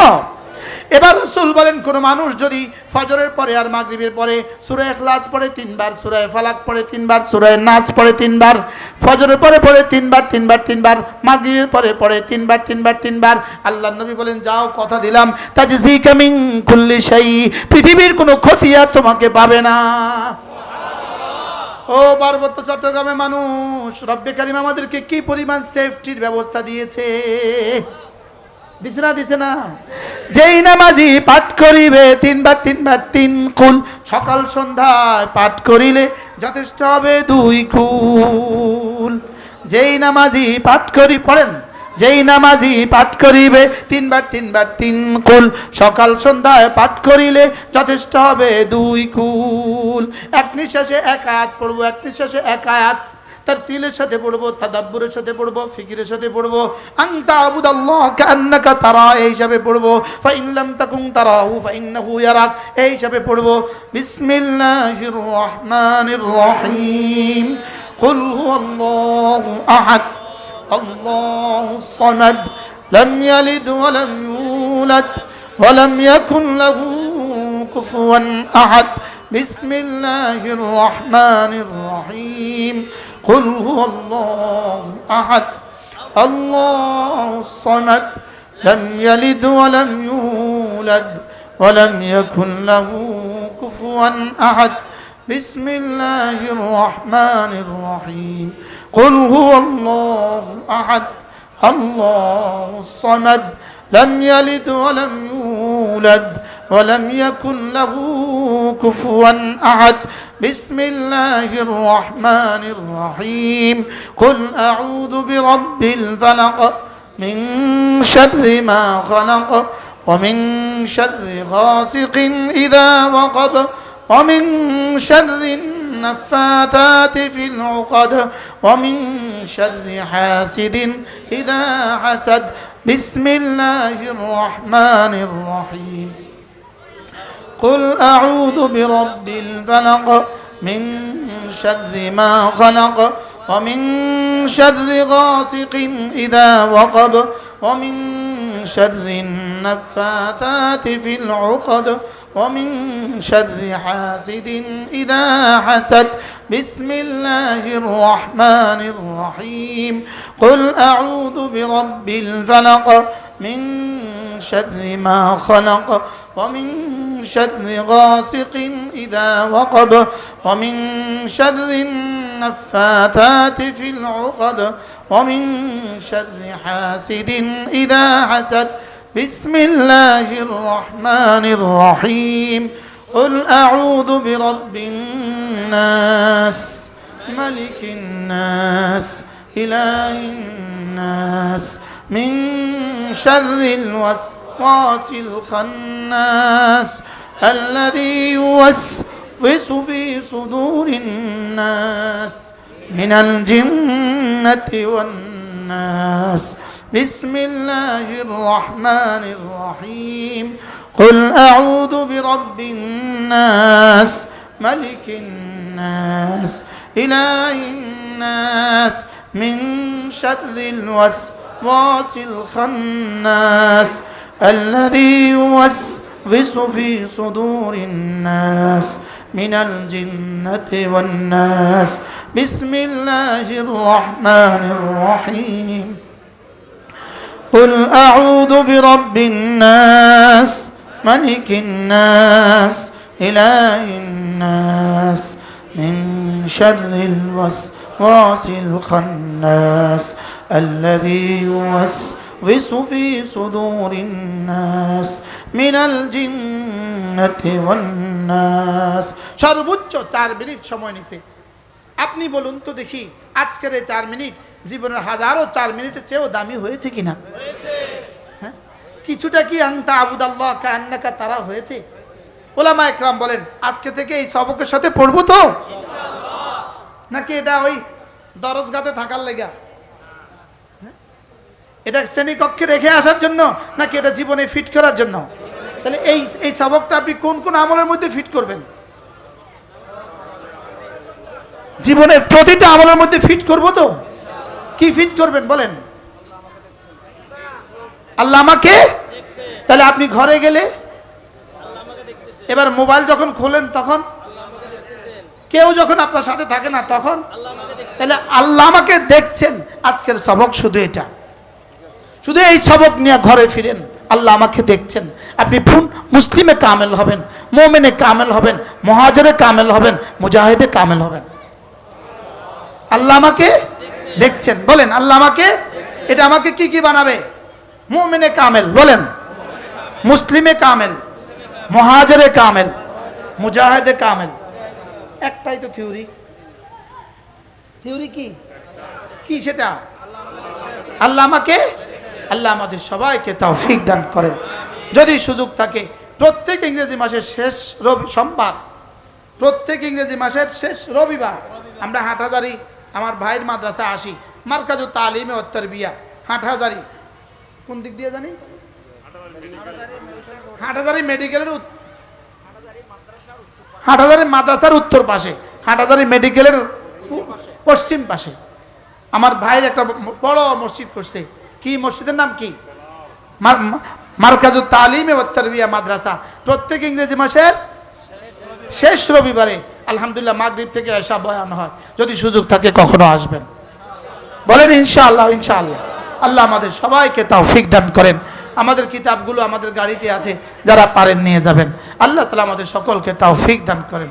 এবার রাসূল বলেন কোন মানুষ যদি ফজরের পরে আর মাগরিবের পরে সূরা ইখলাস পড়ে 3 বার, সূরা ফালাক পড়ে 3 বার, সূরা নাস পড়ে 3 বার, ফজরের পরে পড়ে 3 বার 3 বার 3 বার, মাগরিবের পরে পড়ে 3 বার 3 বার 3 বার, আল্লাহর নবী বলেন যাও কথা দিলাম তাজজিকা মিন কুল্লি শাই, পৃথিবীর কোনো ক্ষতি আর তোমাকে পাবে না। ও পার্বত্য চট্টগ্রামে মানুষ, রব্বে কারীম আমাদেরকে কি পরিমাণ সেফটির ব্যবস্থা দিয়েছে, দিছে না? যেই নামাজি পাঠ করিবে 3 বার 3 বার 3 কুল, সকাল সন্ধ্যায় পাঠ করিলে যথেষ্ট হবে 2 কুল। যেই নামাজি পাঠ করি পড়েন, যেই নামাজি পাঠ করিবে 3 বার 3 বার 3 কুল, সকাল সন্ধ্যায় পাঠ করিলে যথেষ্ট হবে 2 কুল। এক নিঃশ্বাসে এক আয়াত পড়বো, এক নিঃশ্বাসে এক আয়াত, তার তিলের সাথে পড়বো, তাদাব্বুরের সাথে পড়বো, ফিকিরের সাথে পড়বো। আনতা আবুদাল্লাহ কান্নাকা তারা, এই হিসাবে পড়বো। ফাইন লাম তাকুন তারাহু ফাইন্নাহু ইয়ারাক, এই হিসাবে পড়বো। বিসমিল্লাহির রহমানির রহিম। কুল হুয়াল্লাহু আহাদ আল্লাহুস সামাদ লাম ইয়ালিদ ওয়া লাম ইউলাদ ওয়া লাম ইয়াকুন লাহু কুফুয়ান আহাদ। বিসমিল্লাহির রহমানির রহিম। قل هو الله أحد الله الصمد لم يلد ولم يولد ولم يكن له كفوا أحد بسم الله الرحمن الرحيم قل هو الله أحد الله الصمد لم يلد ولم يولد ولم يكن له كفوا أحد بسم الله الرحمن الرحيم قل أعوذ برب الفلق من شر ما خلق ومن شر غاسق إذا وقب ومن شر النفاثات في العقد ومن شر حاسد إذا حسد بسم الله الرحمن الرحيم قل أعوذ برب الفلق من شر ما خلق ومن شر غاسق إذا وقب ومن شر النفاثات في العقد ومن شر حاسد إذا حسد بسم الله الرحمن الرحيم قل أعوذ برب الفلق من شر ما خلق ومن شر غاسق إذا وقب ومن شر النفاثات في العقد ومن شر حاسد إذا حسد بسم الله الرحمن الرحيم قل أعوذ برب الناس ملك الناس إله الناس من شر الوسواس الخناس الذي يوسوس في صدور الناس من الجنة والناس بسم الله الرحمن الرحيم قل أعوذ برب الناس ملك الناس إله الناس من شر الوسواس الخناس الذي يوسوس في صدور الناس من الجنة والناس بسم الله الرحمن الرحيم قل أعوذ برب الناس ملك الناس إله الناس من شر الوسواس الخناس الذي يوسوس في صدور الناس من الجنة والناس সর্বোচ্চ 4 মিনিট সময় নিছে। আপনি বলুন তো দেখি আজকের এই 4 মিনিট জীবনের হাজারো 4 মিনিটের চেয়েও দামি হয়েছে কিনা? হ্যাঁ, কিছুটা কি আনতা আবুদাল্লাহ কান্নাকা তারা হয়েছে? ওলামা একরাম বলেন আজকে থেকে এই সবকের সাথে পড়বো তো ইনশাআল্লাহ, নাকি এটা ওই দরজগাতে থাকার লেগা, এটা শ্রেণীকক্ষে রেখে আসার জন্য, নাকি এটা জীবনে ফিট করার জন্য? তাহলে এই সবকটা আপনি কোন কোন আমলের মধ্যে ফিট করবেন? জীবনের প্রতিটা আমলের মধ্যে ফিট করব তো? কি ফিট করবেন বলেন? আল্লাহ আমাকে, তাহলে আপনি ঘরে গেলে এবার মোবাইল যখন খোলেন তখন কেউ যখন আপনার সাথে থাকে না তখন, তাহলে আল্লাহ আমাকে দেখছেন। আজকের সবক শুধু এটা, শুধু এই সবক নিয়ে ঘরে ফিরেন। আল্লাহ আমাকে দেখছেন। আপনি মুসলিমে কামেল হবেন, মোমেনে কামেল হবেন, মুহাজিরে কামেল হবেন, মুজাহিদে কামেল হবেন। আল্লাহ আমাকে দেখছেন, বলেন আল্লাহ আমাকে। এটা আমাকে কি কি বানাবে? মোমেনে কামেল, বলেন মুসলিমে কামেল, মুহাজিরে কামেল, মুজাহিদে কামেল। একটাই তো থিওরি। থিওরি কি কি সেটা? আল্লাহ আমাকে, আল্লাহ আমাদের সবাইকে তৌফিক দান করেন। যদি সুযোগ থাকে প্রত্যেক ইংরেজি মাসের শেষ সোমবার, প্রত্যেক ইংরেজি মাসের শেষ রবিবার আমরা হাটহাজারী আমার ভাইয়ের মাদ্রাসা আসি, মার্কাজুত তালিমে ওয়াত তারবিয়া, হাটহাজারী। কোন দিক দিয়ে জানি? হাটহাজারী মেডিকেলের, হাটহাজারী মাদ্রাসার উত্তর পাশে, হাটহাজারী মেডিকেলের পশ্চিম পাশে আমার ভাইয়ের একটা বড় মসজিদ করছে। কি মসজিদের নাম কি? মারকাজুত তালিমে ওয়াত তারবিয়া মাদ্রাসা। প্রত্যেক ইংরেজি মাসের শেষ রবিবারে আলহামদুলিল্লাহ মাগরিব থেকে এশা বয়ান হয়। যদি সুযোগ থাকে কখনো আসবেন, বলেন ইনশাআল্লাহ। ইনশাআল্লাহ আল্লাহ আমাদের সবাইকে তৌফিক দান করেন। আমাদের কিতাবগুলো আমাদের গাড়িতে আছে, যারা পারেন নিয়ে যাবেন। আল্লাহ তাআলা আমাদের সকলকে তৌফিক দান করেন।